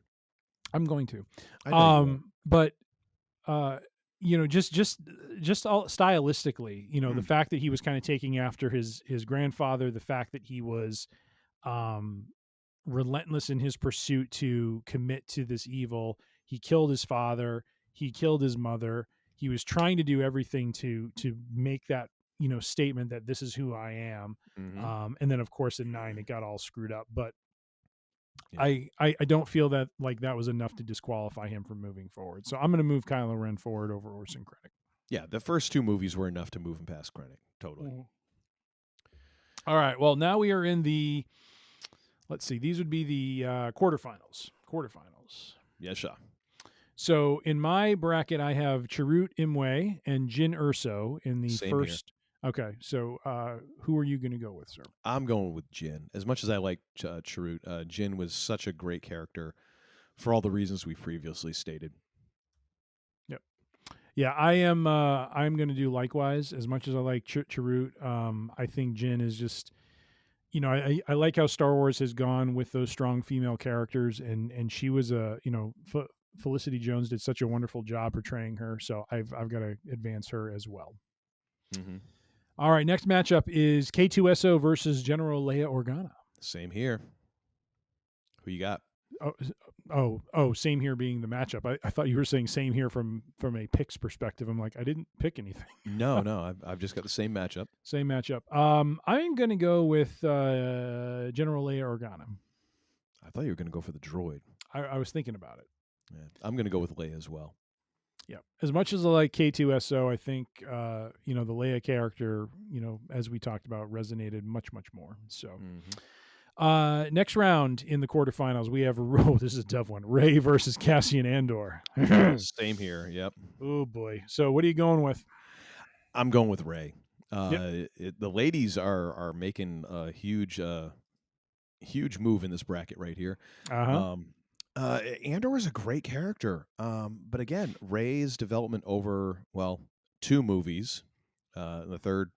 I'm going to. I know but just all stylistically, the fact that he was kind of taking after his grandfather, the fact that he was relentless in his pursuit to commit to this evil. He killed his father. He killed his mother. He was trying to do everything to make that statement that this is who I am. And then of course in 9 it got all screwed up. But I don't feel that like that was enough to disqualify him from moving forward. So I'm going to move Kylo Ren forward over Orson Krennic. Yeah, the first 2 movies were enough to move him past Krennic. Totally. All right. Well, now we are in the. Let's see. These would be the quarterfinals. Yes, sir. So in my bracket, I have Chirrut Imwe and Jyn Erso in the Same first. Here. Okay, so who are you going to go with, sir? I'm going with Jyn. As much as I like Chirrut, Jyn was such a great character for all the reasons we previously stated. Yep. Yeah, I am. I'm going to do likewise. As much as I like Chirrut, I think Jyn is just. I like how Star Wars has gone with those strong female characters, and she was Felicity Jones did such a wonderful job portraying her, so I've got to advance her as well. All right, next matchup is K2SO versus General Leia Organa. Same here. Who you got? Oh, same here being the matchup. I thought you were saying same here from a picks perspective. I'm like, I didn't pick anything. No, I've just got the same matchup. Same matchup. I'm going to go with General Leia Organa. I thought you were going to go for the droid. I was thinking about it. Yeah, I'm going to go with Leia as well. Yeah. As much as I like K2SO, I think the Leia character, as we talked about, resonated much, much more. So next round in the quarterfinals, we have this is a tough one. Rey versus Cassian Andor. Same here. Yep. Oh boy. So what are you going with? I'm going with Rey. Yep. The ladies are making a huge move in this bracket right here. Andor is a great character, but again, Rey's development over 2 movies, the third,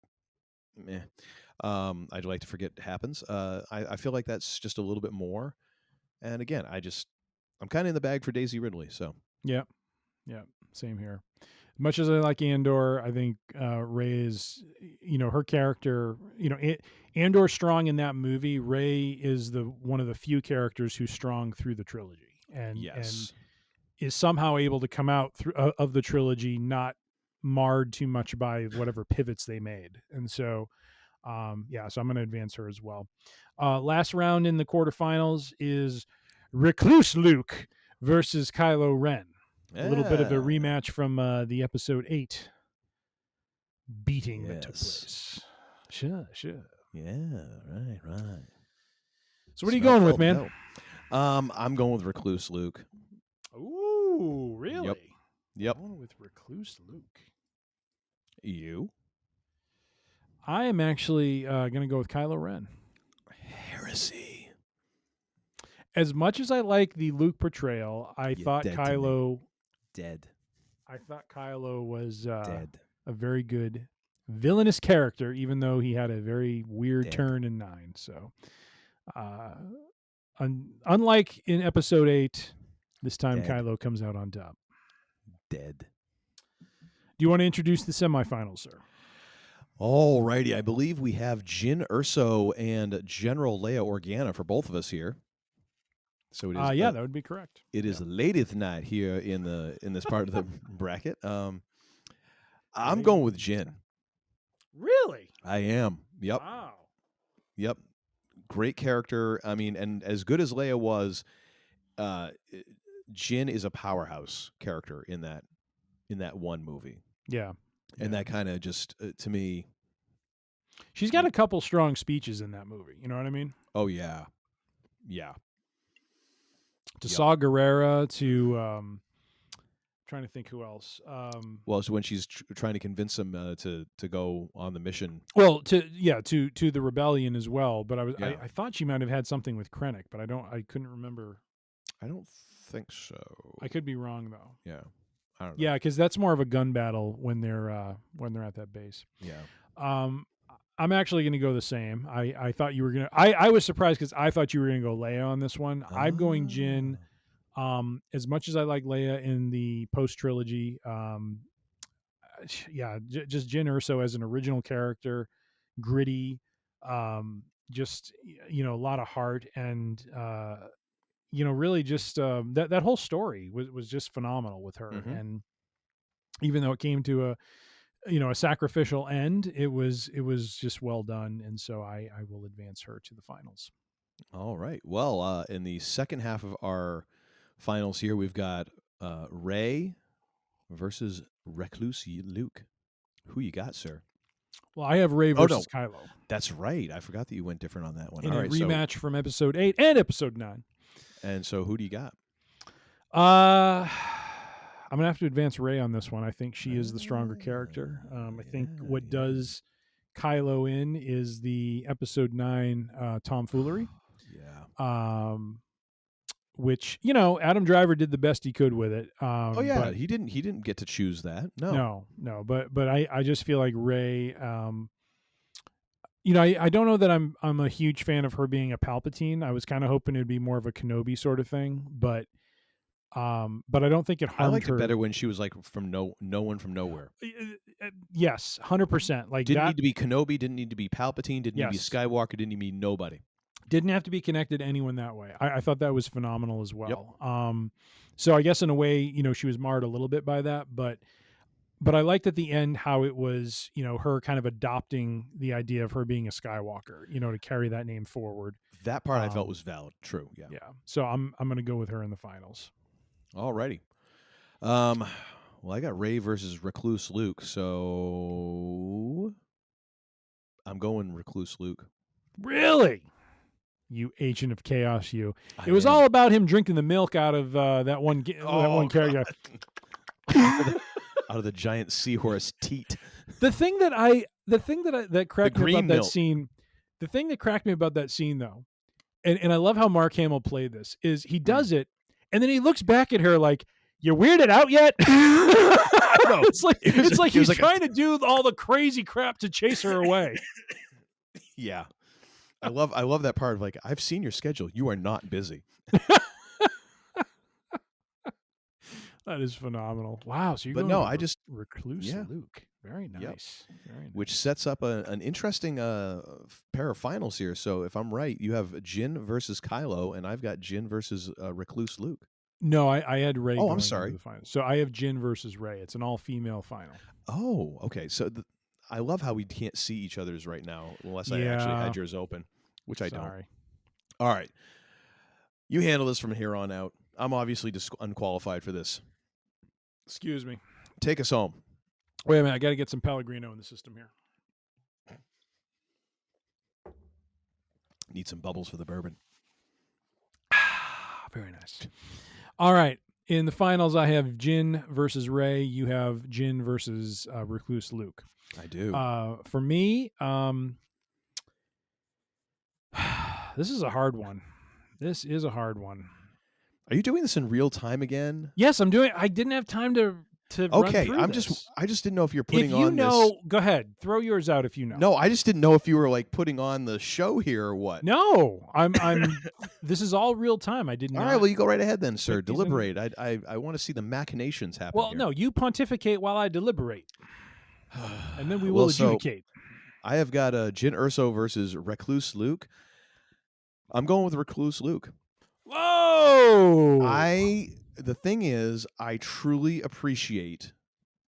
I'd like to forget happens. I feel like that's just a little bit more, and again, I'm kind of in the bag for Daisy Ridley. So yeah, same here. Much as I like Andor, I think Rey is, her character, Andor's strong in that movie. Rey is one of the few characters who's strong through the trilogy, and is somehow able to come out of the trilogy not marred too much by whatever pivots they made. And so, so I'm going to advance her as well. Last round in the quarterfinals is Recluse Luke versus Kylo Ren. A little bit of a rematch from the episode 8 beating that took place. Sure. Yeah, right. So what are you going with, man? I'm going with Recluse Luke. Ooh, really? Yep. Going with Recluse Luke. You? I am actually going to go with Kylo Ren. Heresy. As much as I like the Luke portrayal, I thought Kylo... Dead. I thought Kylo was dead. A very good villainous character, even though he had a very weird turn in 9. So, unlike in episode 8, this time Kylo comes out on top. Dead. Do you want to introduce the semifinals, sir? All righty. I believe we have Jyn Erso and General Leia Organa for both of us here. So it is. That would be correct. It is late night here in this part of the bracket. I'm going with Jyn. Really? I am. Yep. Wow. Yep. Great character. I mean, and as good as Leia was, Jyn is a powerhouse character in that one movie. Yeah. And that kind of just to me. She's got a couple strong speeches in that movie. You know what I mean? Oh yeah. Yeah. To Saw Gerrera, to trying to think who else. So when she's trying to convince him to go on the mission. Well, to the rebellion as well. But I thought she might have had something with Krennic, but I couldn't remember. I don't think so. I could be wrong though. Yeah, I don't know. Yeah, because that's more of a gun battle when they're at that base. Yeah. I'm actually going to go the same. I thought you were going to... I was surprised because I thought you were going to go Leia on this one. I'm going Jyn. As much as I like Leia in the post-trilogy, just Jyn Erso as an original character, gritty, just, a lot of heart, and, really just that whole story was just phenomenal with her. Mm-hmm. And even though it came to a sacrificial end, it was just well done, and so I will advance her to the finals. All right. Well, in the second half of our finals here, we've got Rey versus Recluse Luke. Who you got, sir? Well, I have Rey versus Kylo. That's right. I forgot that you went different on that one. In a rematch from episode 8 and episode 9. And so who do you got? I'm going to have to advance Rey on this one. I think she is the stronger character. I think what does Kylo in is the episode 9 tomfoolery. Yeah. Which, Adam Driver did the best he could with it. But he didn't get to choose that. No. But I just feel like Rey, I don't know that I'm a huge fan of her being a Palpatine. I was kind of hoping it'd be more of a Kenobi sort of thing, but I don't think it harmed her. I liked it better when she was like from no one from nowhere. Yes, 100%. Like didn't need to be Kenobi, didn't need to be Palpatine, didn't need to be Skywalker, didn't need to be nobody. Didn't have to be connected to anyone that way. I thought that was phenomenal as well. Yep. So I guess in a way, she was marred a little bit by that, but I liked at the end how it was, her kind of adopting the idea of her being a Skywalker, to carry that name forward. That part I felt was valid. True. Yeah. Yeah. So I'm going to go with her in the finals. All righty. Well, I got Rey versus Recluse Luke, so I'm going Recluse Luke. Really? You agent of chaos, you. I It was am. all about him drinking the milk out of that one character. Out of the giant seahorse teat. The thing that cracked me about that milk. scene, the thing that cracked me about that scene though, and I love how Mark Hamill played this, is he does it, and then he looks back at her like, "You weirded out yet?" It's like he's trying to do all the crazy crap to chase her away. Yeah. I love that part of like, I've seen your schedule. You are not busy. That is phenomenal. Wow. So you're But going no, to I just Recluse Luke. Very nice. Very nice. Which sets up an interesting pair of finals here. So if I'm right, you have Jyn versus Kylo, and I've got Jyn versus Recluse Luke. No, I had Rey. Oh, I'm sorry. The final. So I have Jyn versus Rey. It's an all-female final. Oh, okay. So I love how we can't see each other's right now unless I actually had yours open, which I don't. All right. You handle this from here on out. I'm obviously unqualified for this. Excuse me. Take us home. Wait a minute. I got to get some Pellegrino in the system here. Need some bubbles for the bourbon. Very nice. All right. In the finals, I have Jyn versus Rey. You have Jyn versus Recluse Luke. I do. For me, this is a hard one. This is a hard one. Are you doing this in real time again? Yes, I'm doing. I didn't have time to okay, run through this. I just didn't know if you're putting if you on know, this. Go ahead. Throw yours out if you know. No, I just didn't know if you were like putting on the show here or what. No, I'm this is all real time. I didn't. All right, well, you go right ahead then, sir. Deliberate. I want to see the machinations happen. Well, here. no, you pontificate while I deliberate, and then we will adjudicate. I have got Jyn Erso versus Recluse Luke. I'm going with Recluse Luke. Whoa! The thing is, I truly appreciate,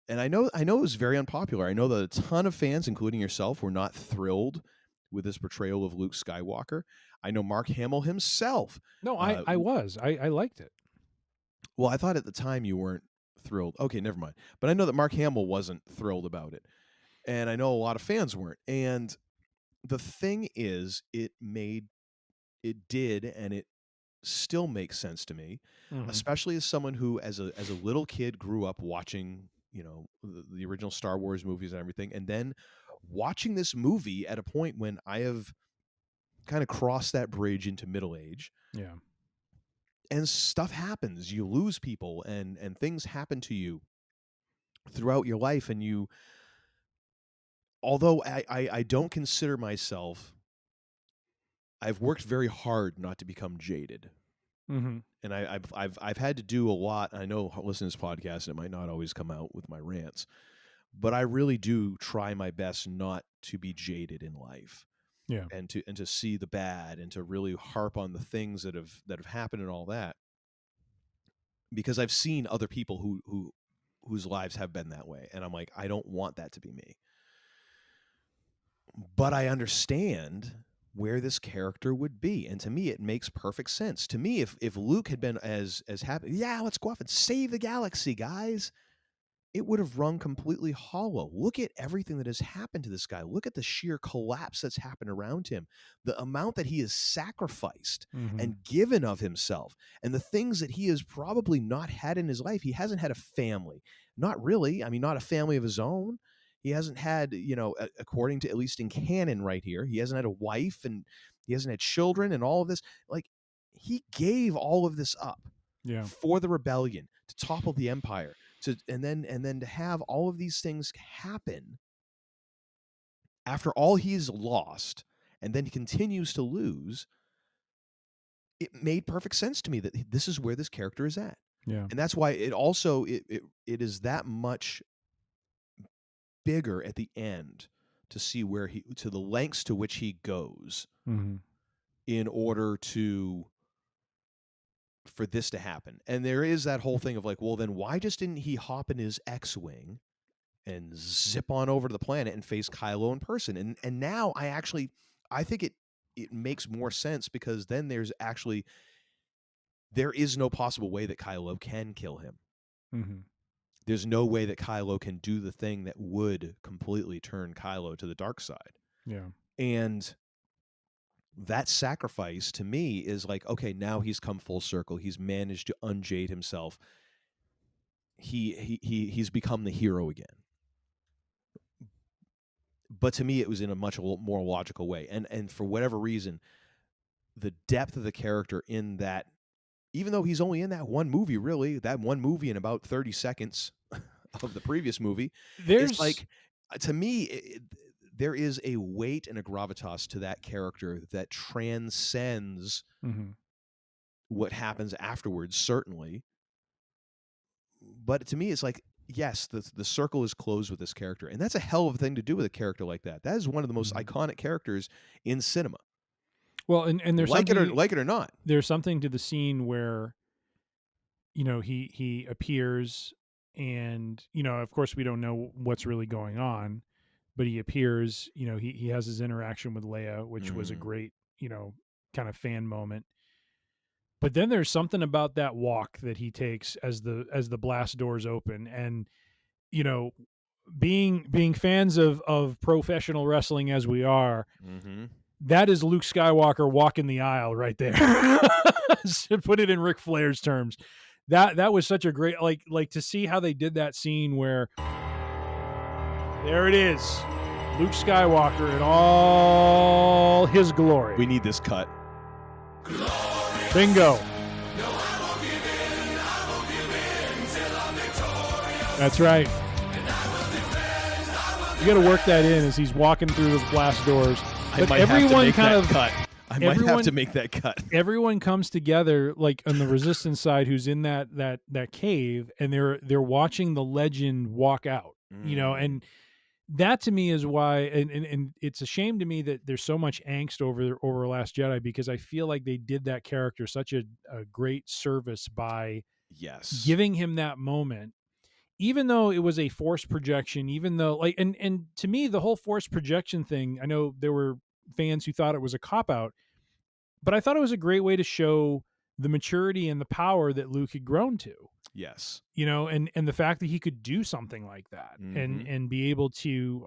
and I know it was very unpopular. I know that a ton of fans, including yourself, were not thrilled with this portrayal of Luke Skywalker. I know Mark Hamill himself. No, I was. I liked it. Well, I thought at the time you weren't thrilled. Okay, never mind. But I know that Mark Hamill wasn't thrilled about it. And I know a lot of fans weren't. And the thing is, it did, and it still makes sense to me, especially as someone who, as a little kid, grew up watching, the original Star Wars movies and everything, and then watching this movie at a point when I have kind of crossed that bridge into middle age. Yeah. And stuff happens. You lose people, and things happen to you throughout your life, and you. Although I don't consider myself, I've worked very hard not to become jaded, and I've had to do a lot. I know listening to this podcast, it might not always come out with my rants, but I really do try my best not to be jaded in life, and to see the bad, and to really harp on the things that have happened and all that, because I've seen other people whose lives have been that way, and I'm like, I don't want that to be me. But I understand where this character would be, and to me, it makes perfect sense. To me, if Luke had been as happy, let's go off and save the galaxy, guys, it would have rung completely hollow. Look at everything that has happened to this guy. Look at the sheer collapse that's happened around him, the amount that he has sacrificed and given of himself, and the things that he has probably not had in his life. He hasn't had a family, not really. I mean, not a family of his own. He hasn't had, according to, at least in canon right here, he hasn't had a wife, and he hasn't had children, and all of this. Like, he gave all of this up for the rebellion, to topple the empire, and then to have all of these things happen after all he's lost, and then he continues to lose. It made perfect sense to me that this is where this character is at. Yeah. And that's why it also it is that much bigger at the end to see where to the lengths to which he goes in order for this to happen. And there is that whole thing of like, well, then why just didn't he hop in his X-Wing and zip on over to the planet and face Kylo in person? And now I think it makes more sense, because then there is no possible way that Kylo can kill him. there's no way that Kylo can do the thing that would completely turn Kylo to the dark side. Yeah. And that sacrifice to me is like, okay, now he's come full circle. He's managed to unjade himself. He's become the hero again. But to me, it was in a much more logical way. And for whatever reason, the depth of the character in that, even though he's only in that one movie, really, that one movie in about 30 seconds of the previous movie, it's like, to me, there is a weight and a gravitas to that character that transcends what happens afterwards, certainly. But to me, it's like, yes, the circle is closed with this character. And that's a hell of a thing to do with a character like that. That is one of the most iconic characters in cinema. Well, and there's like it or not. There's something to the scene where, he appears, and of course we don't know what's really going on, but he appears. He has his interaction with Leia, which was a great kind of fan moment. But then there's something about that walk that he takes as the blast doors open, and being fans of professional wrestling as we are. That is Luke Skywalker walking the aisle right there. To put it in Ric Flair's terms, that was such a great like to see how they did that scene where there it is, Luke Skywalker in all his glory. We need this cut. Bingo. That's right. You got to work that in as he's walking through those blast doors. But everyone kind of cut. I might have to make that cut. Everyone comes together, like on the Resistance side, who's in that cave, and they're watching the legend walk out. And that to me is why, and it's a shame to me that there's so much angst over Last Jedi, because I feel like they did that character such a great service by giving him that moment. Even though it was a forced projection, even though and to me, the whole forced projection thing, I know there were fans who thought it was a cop-out, but I thought it was a great way to show the maturity and the power that Luke had grown to. Yes. And the fact that he could do something like that and be able to,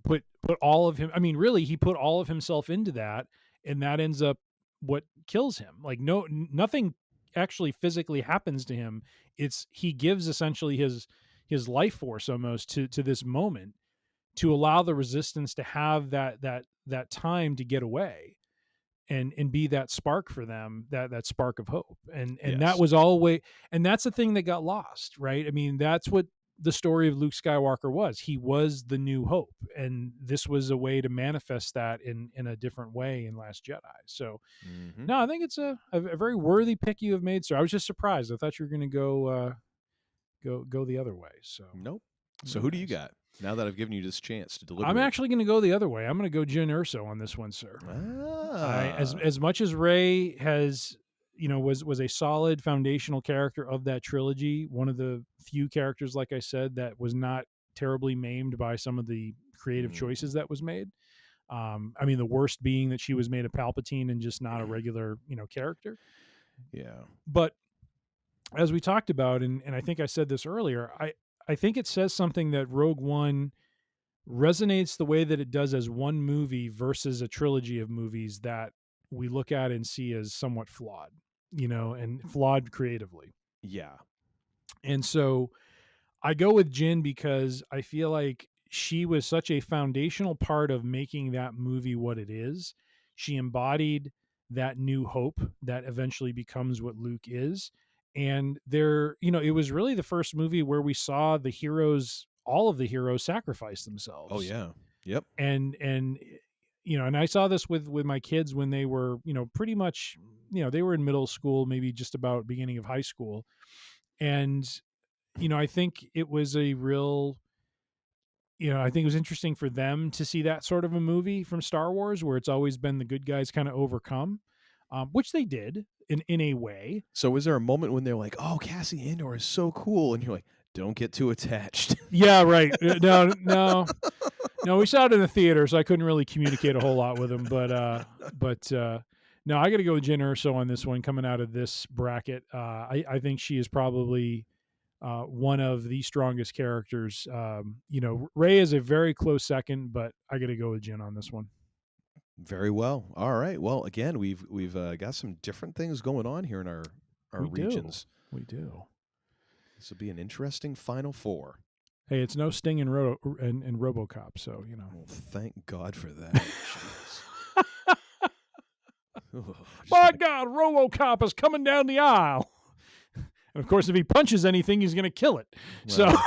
put all of him. I mean, really, he put all of himself into that, and that ends up what kills him. Like nothing actually physically happens to him. It's he gives essentially his life force almost to this moment to allow the Resistance to have that time to get away and be that spark for them, that spark of hope. And that was always, and that's the thing that got lost, right? I mean, that's what the story of Luke Skywalker was. He was the new hope, and this was a way to manifest that in a different way in Last Jedi. So no, I think it's a very worthy pick you have made, sir. I was just surprised. I thought you were going to go the other way. So nope. So who do you got now that I've given you this chance to deliver? I'm actually going to go the other way. I'm going to go Jyn Erso on this one, sir. As much as Rey has, was a solid foundational character of that trilogy, one of the few characters, like I said, that was not terribly maimed by some of the creative choices that was made. I mean, the worst being that she was made a Palpatine and just not a regular, character. Yeah. But as we talked about, and I think I said this earlier, I think it says something that Rogue One resonates the way that it does as one movie versus a trilogy of movies that we look at and see as somewhat flawed, and flawed creatively. Yeah. And so I go with Jyn because I feel like she was such a foundational part of making that movie what it is. She embodied that new hope that eventually becomes what Luke is. And it was really the first movie where we saw the heroes, all of the heroes, sacrifice themselves. Oh yeah. Yep. And I saw this with my kids when they were, pretty much, they were in middle school, maybe just about beginning of high school. And, I think it was a real, I think it was interesting for them to see that sort of a movie from Star Wars, where it's always been the good guys kind of overcome, which they did in a way. So was there a moment when they're like, oh, Cassian Andor is so cool, and you're like, don't get too attached? Yeah, right. No, we saw it in the theater, so I couldn't really communicate a whole lot with them. But no, I got to go with Jyn Erso on this one. Coming out of this bracket, I think she is probably one of the strongest characters. Rey is a very close second, but I got to go with Jyn on this one. Very well. All right. Well, again, we've got some different things going on here in our regions. We do. This will be an interesting Final Four. Hey, it's no Sting and RoboCop, so Well, thank God for that. My God, RoboCop is coming down the aisle, and of course, if he punches anything, he's going to kill it. Well.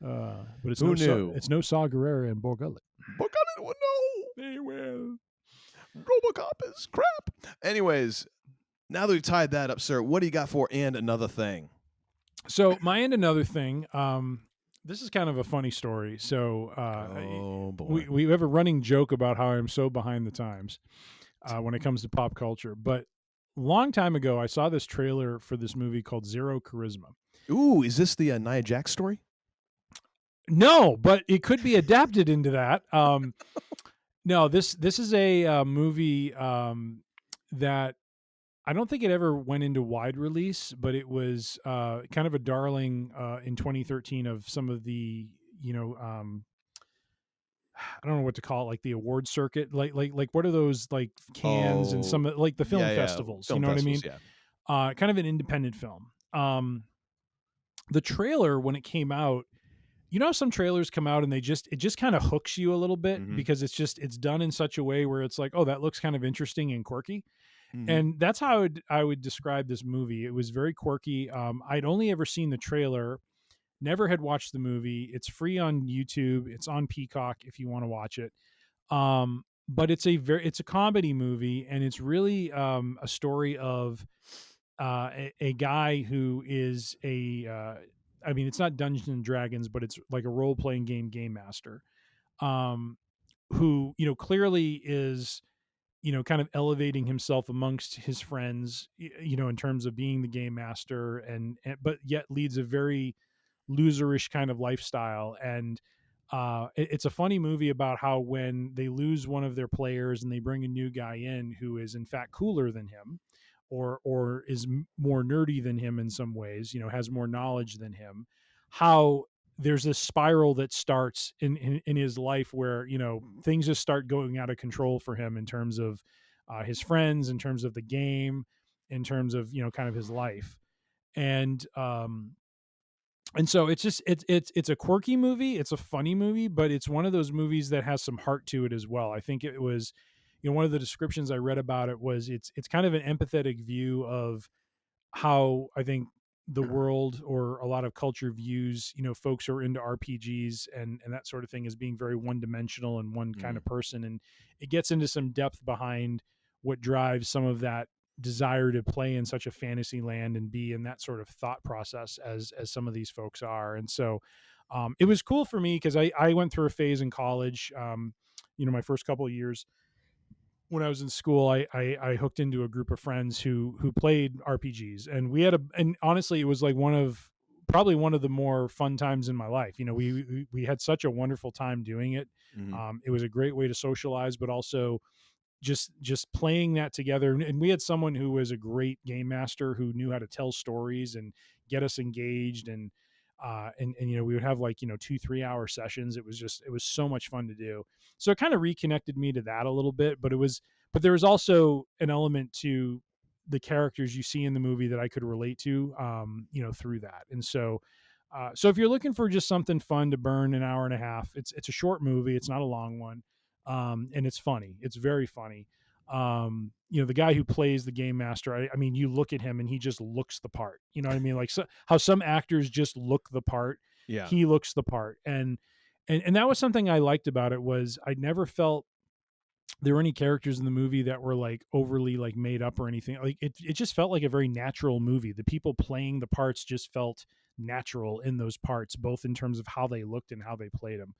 But it's it's no Saw Gerrera and Borgullet. Borgullet will know. They will. RoboCop is crap. Anyways, now that we've tied that up, sir, what do you got for and another thing? So my and another thing, this is kind of a funny story. So we have a running joke about how I'm so behind the times when it comes to pop culture. But long time ago, I saw this trailer for this movie called Zero Charisma. Ooh, is this the Nia Jax story? No, but it could be adapted into that. No, this is a movie that I don't think it ever went into wide release, but it was kind of a darling in 2013 of some of the, I don't know what to call it, like the award circuit, like what are those like Cannes and some like the film festivals, film you know festivals, what I mean? Kind of an independent film. The trailer when it came out, some trailers come out and it just kind of hooks you a little bit because it's done in such a way where it's like, oh, that looks kind of interesting and quirky. And that's how I would describe this movie. It was very quirky. I'd only ever seen the trailer, never had watched the movie. It's free on YouTube. It's on Peacock if you want to watch it. But it's a comedy movie, and it's really a story of a guy who is it's not Dungeons and Dragons, but it's like a role-playing game master, who, clearly is, kind of elevating himself amongst his friends, in terms of being the game master but yet leads a very loserish kind of lifestyle. And it's a funny movie about how when they lose one of their players and they bring a new guy in who is in fact cooler than him, or is more nerdy than him in some ways, has more knowledge than him, how there's this spiral that starts in his life where, things just start going out of control for him in terms of his friends, in terms of the game, in terms of, kind of his life. And so it's a quirky movie. It's a funny movie, but it's one of those movies that has some heart to it as well. I think it was, one of the descriptions I read about it was it's kind of an empathetic view of how I think the world or a lot of culture views, folks who are into RPGs and that sort of thing as being very one-dimensional and one kind of person. And it gets into some depth behind what drives some of that desire to play in such a fantasy land and be in that sort of thought process as some of these folks are. And so it was cool for me because I went through a phase in college, my first couple of years when I was in school, I hooked into a group of friends who played RPGs, and and honestly, it was like probably one of the more fun times in my life. We had such a wonderful time doing it. It was a great way to socialize, but also just playing that together. And we had someone who was a great game master who knew how to tell stories and get us engaged. And we would have 2-3 hour sessions. It was so much fun to do. So it kind of reconnected me to that a little bit, but there was also an element to the characters you see in the movie that I could relate to, through that. And so if you're looking for just something fun to burn an hour and a half, it's a short movie. It's not a long one. And it's funny. It's very funny. The guy who plays the game master, I mean, you look at him and he just looks the part, you know what I mean? Like how some actors just look the part. Yeah. He looks the part. And that was something I liked about it was I never felt there were any characters in the movie that were like overly like made up or anything. Like it just felt like a very natural movie. The people playing the parts just felt natural in those parts, both in terms of how they looked and how they played them.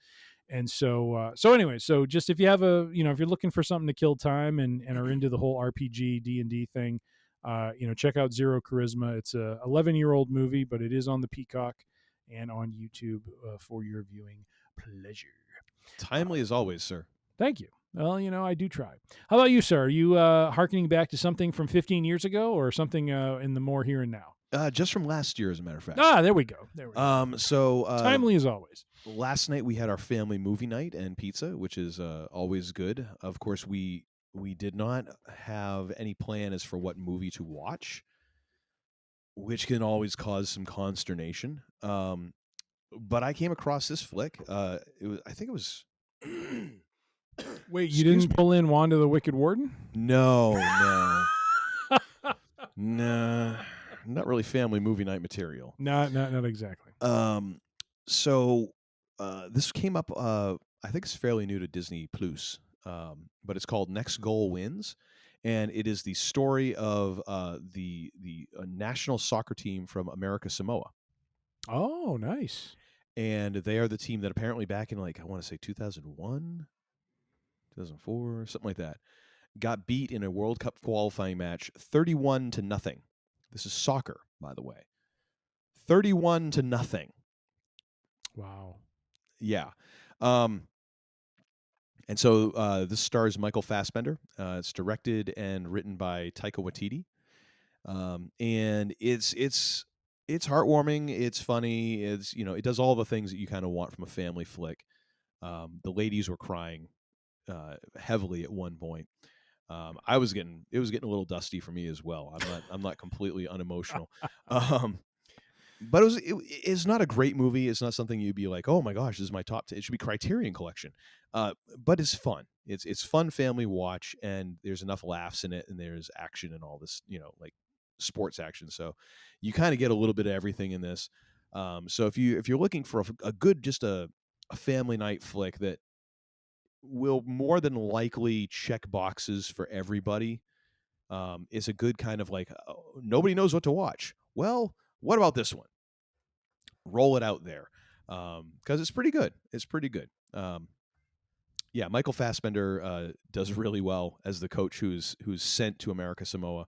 And so anyway, so just if you have if you're looking for something to kill time and are into the whole RPG D&D thing, check out Zero Charisma. It's a 11-year-old movie, but it is on the Peacock and on YouTube for your viewing pleasure. Timely as always, sir. Thank you. Well, I do try. How about you, sir? Are you hearkening back to something from 15 years ago or something in the more here and now? Just from last year, as a matter of fact. There we go. Timely as always. Last night we had our family movie night and pizza, which is always good. Of course, we did not have any plan as for what movie to watch, which can always cause some consternation. But I came across this flick. I think it was. Wait, you didn't pull in Wanda the Wicked Warden? No. Nah, not really family movie night material. Not exactly. So this came up. I think it's fairly new to Disney Plus, but it's called Next Goal Wins, and it is the story of the national soccer team from America Samoa. Oh, nice. And they are the team that apparently back in, like, I want to say 2001, 2004, something like that, got beat in a World Cup qualifying match 31-0. This is soccer, by the way. 31-0. Wow. Yeah. And so this stars Michael Fassbender. It's directed and written by Taika Waititi. And it's heartwarming. It's funny. It does all the things that you kind of want from a family flick. The ladies were crying heavily at one point. It was getting a little dusty for me as well. I'm not completely unemotional. But it's not a great movie. It's not something you'd be like, oh my gosh, this is my top 10. It should be Criterion Collection. But it's fun. It's fun family watch, and there's enough laughs in it, and there's action and all this, like sports action. So you kind of get a little bit of everything in this. So if you're looking for a good, just a family night flick that will more than likely check boxes for everybody, it's a good kind of like, nobody knows what to watch. Well, what about this one? Roll it out there, because it's pretty good. It's pretty good. Yeah, Michael Fassbender does really well as the coach who's sent to America Samoa.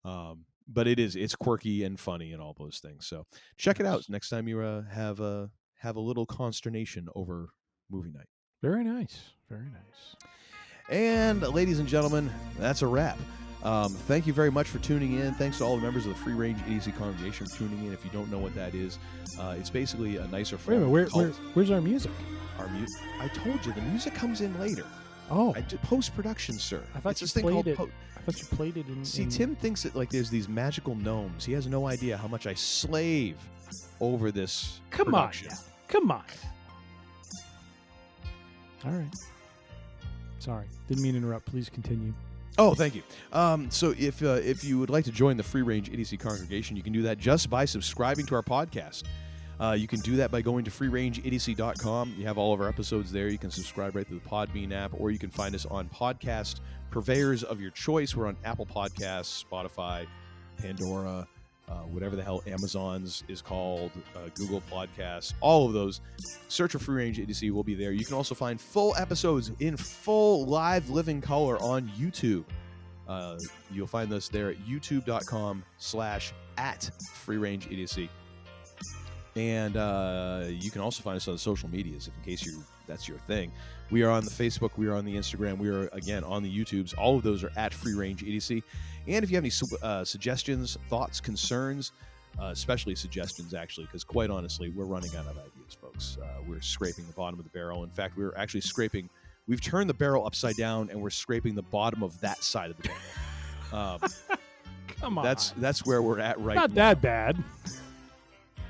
But it's quirky and funny and all those things. So check it out next time you have a little consternation over movie night. Very nice. Very nice. And ladies and gentlemen, that's a wrap. Thank you very much for tuning in. Thanks to all the members of the Free Range Idiocy congregation for tuning in. If you don't know what that is, it's basically a nicer form. Wait a minute, where's our music? Our music. I told you the music comes in later. Oh, I do post-production, sir. I thought it's you this thing played called it. I thought you played it in. See, Tim thinks that like there's these magical gnomes. He has no idea how much I slave over this. Come production. on, yeah. Come on. All right. Sorry, didn't mean to interrupt. Please continue. Oh, thank you. So if you would like to join the Free Range Idiocy congregation, you can do that just by subscribing to our podcast. You can do that by going to freerangeidiocy.com. You have all of our episodes there. You can subscribe right through the Podbean app, or you can find us on podcast purveyors of your choice. We're on Apple Podcasts, Spotify, Pandora, whatever the hell Amazon's is called, Google Podcasts, all of those. Search for Free Range Idiocy. We'll be there. You can also find full episodes in full live living color on YouTube. You'll find us there at youtube.com/@freerangeidiocy. And you can also find us on the social medias, if in case that's your thing. We are on the Facebook. We are on the Instagram. We are, again, on the YouTubes. All of those are at Free Range Idiocy. And if you have any suggestions, thoughts, concerns, especially suggestions, actually, because quite honestly, we're running out of ideas, folks. We're scraping the bottom of the barrel. In fact, we're actually we've turned the barrel upside down, and we're scraping the bottom of that side of the barrel. Come on. That's where we're at right now. Not that bad.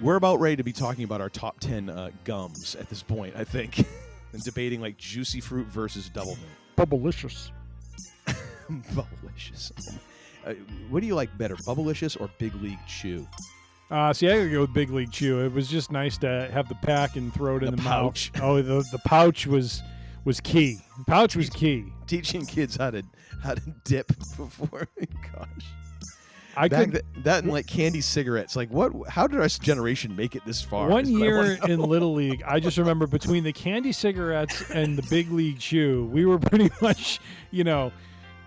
We're about ready to be talking about our top 10 gums at this point, I think, and debating like Juicy Fruit versus Double Mint. Bubblicious. Bubblicious. What do you like better, Bubblicious or Big League Chew? See, I gotta go with Big League Chew. It was just nice to have the pack and throw it in the pouch. Mouth. Oh, the pouch was key. The pouch was key. Teaching kids how to dip before. Gosh. That and like candy cigarettes. Like what? How did our generation make it this far? One year in Little League, I just remember between the candy cigarettes and the Big League Chew, we were pretty much,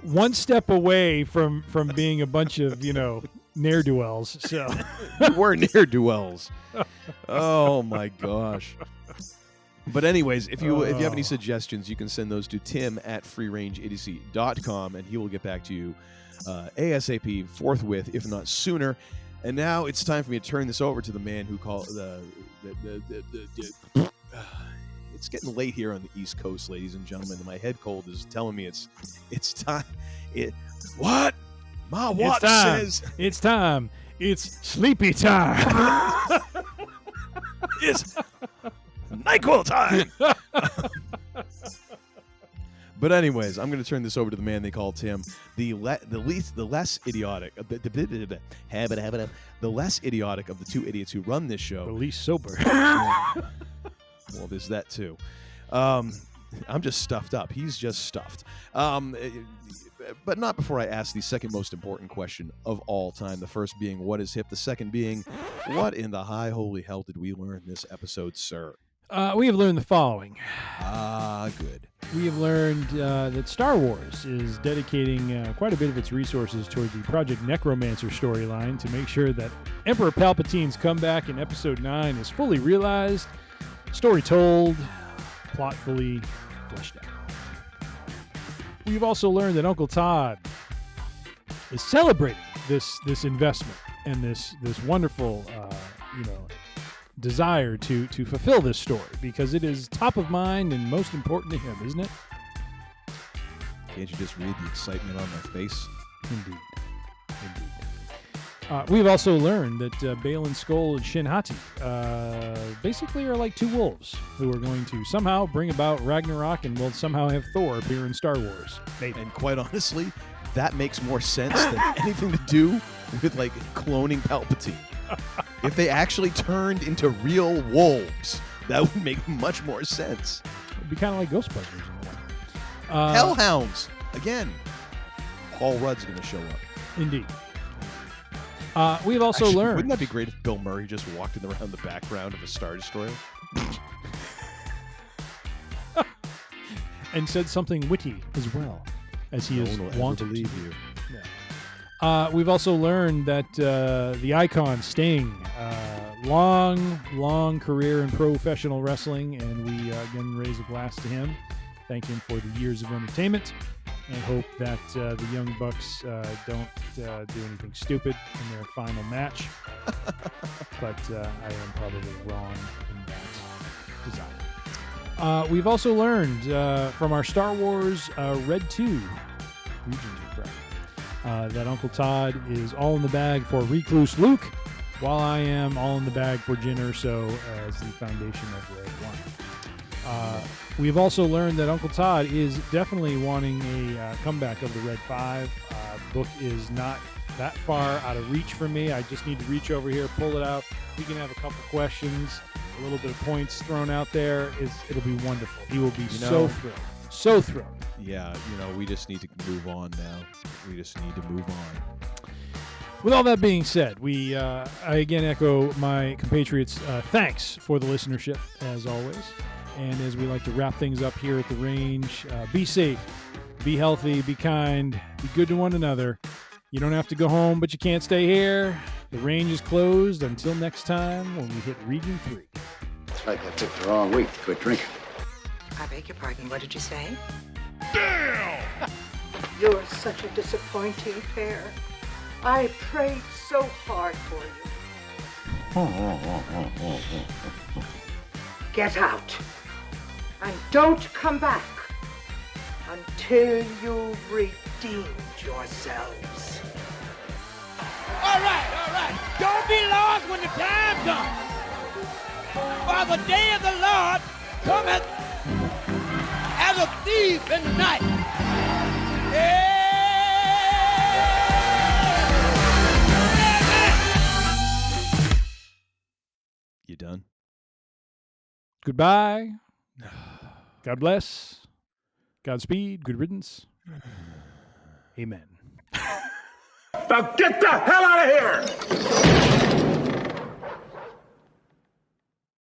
one step away from being a bunch of, ne'er-do-wells. So we're ne'er-do-wells. Oh my gosh. But anyways, if you have any suggestions, you can send those to tim@freerangeidiocy.com, and he will get back to you ASAP, forthwith, if not sooner. And now it's time for me to turn this over to the man who called it's getting late here on the East Coast, ladies and gentlemen. And my head cold is telling me it's time. What? Ma Watts says it's time. It's sleepy time. It's NyQuil time. But anyways, I'm going to turn this over to the man they call Tim, the less idiotic of the two idiots who run this show. The least sober. Well, there's that too. I'm just stuffed up. He's just stuffed. But not before I ask the second most important question of all time. The first being, what is hip? The second being, what in the high holy hell did we learn this episode, sir? We have learned the following. Good. We have learned that Star Wars is dedicating quite a bit of its resources toward the Project Necromancer storyline to make sure that Emperor Palpatine's comeback in Episode 9 is fully realized, story told, plot fully fleshed out. We've also learned that Uncle Todd is celebrating this investment and this wonderful desire to fulfill this story because it is top of mind and most important to him, isn't it? Can't you just read the excitement on my face? Indeed. We've also learned that Baylan Skoll and Shin Hati basically are like two wolves who are going to somehow bring about Ragnarok and will somehow have Thor appear in Star Wars. Maybe. And quite honestly, that makes more sense than anything to do with like cloning Palpatine. If they actually turned into real wolves, that would make much more sense. It would be kind of like Ghostbusters in a way. Hellhounds! Again, Paul Rudd's going to show up. Indeed. We've also learned... Wouldn't that be great if Bill Murray just walked in around the background of a Star Destroyer? And said something witty as well, as he is wanted to believe you. Yeah. We've also learned that the icon Sting, long career in professional wrestling, and we again raise a glass to him, thank him for the years of entertainment, and hope that the Young Bucks don't do anything stupid in their final match. But I am probably wrong in that desire. We've also learned from our Star Wars Red 2 region that Uncle Todd is all in the bag for Recluse Luke, while I am all in the bag for Jyn Erso as the foundation of Red 1. We've also learned that Uncle Todd is definitely wanting a comeback of the Red 5. Book is not that far out of reach for me. I just need to reach over here, pull it out. We can have a couple questions, a little bit of points thrown out there. It'll be wonderful. He will be so thrilled. So thrilled. Yeah, we just need to move on now. We just need to move on. With all that being said, I again echo my compatriots' thanks for the listenership, as always. And as we like to wrap things up here at the range, be safe, be healthy, be kind, be good to one another. You don't have to go home, but you can't stay here. The range is closed until next time when we hit Region 3. It's like I picked the wrong week to quit drinking. I beg your pardon, what did you say? Damn! You're such a disappointing pair. I prayed so hard for you. Get out. And don't come back until you've redeemed yourselves. All right. Don't be lost when the time comes. For the day of the Lord cometh as a thief in the night. You done? Goodbye. God bless. Godspeed. Good riddance. Amen. Now get the hell out of here!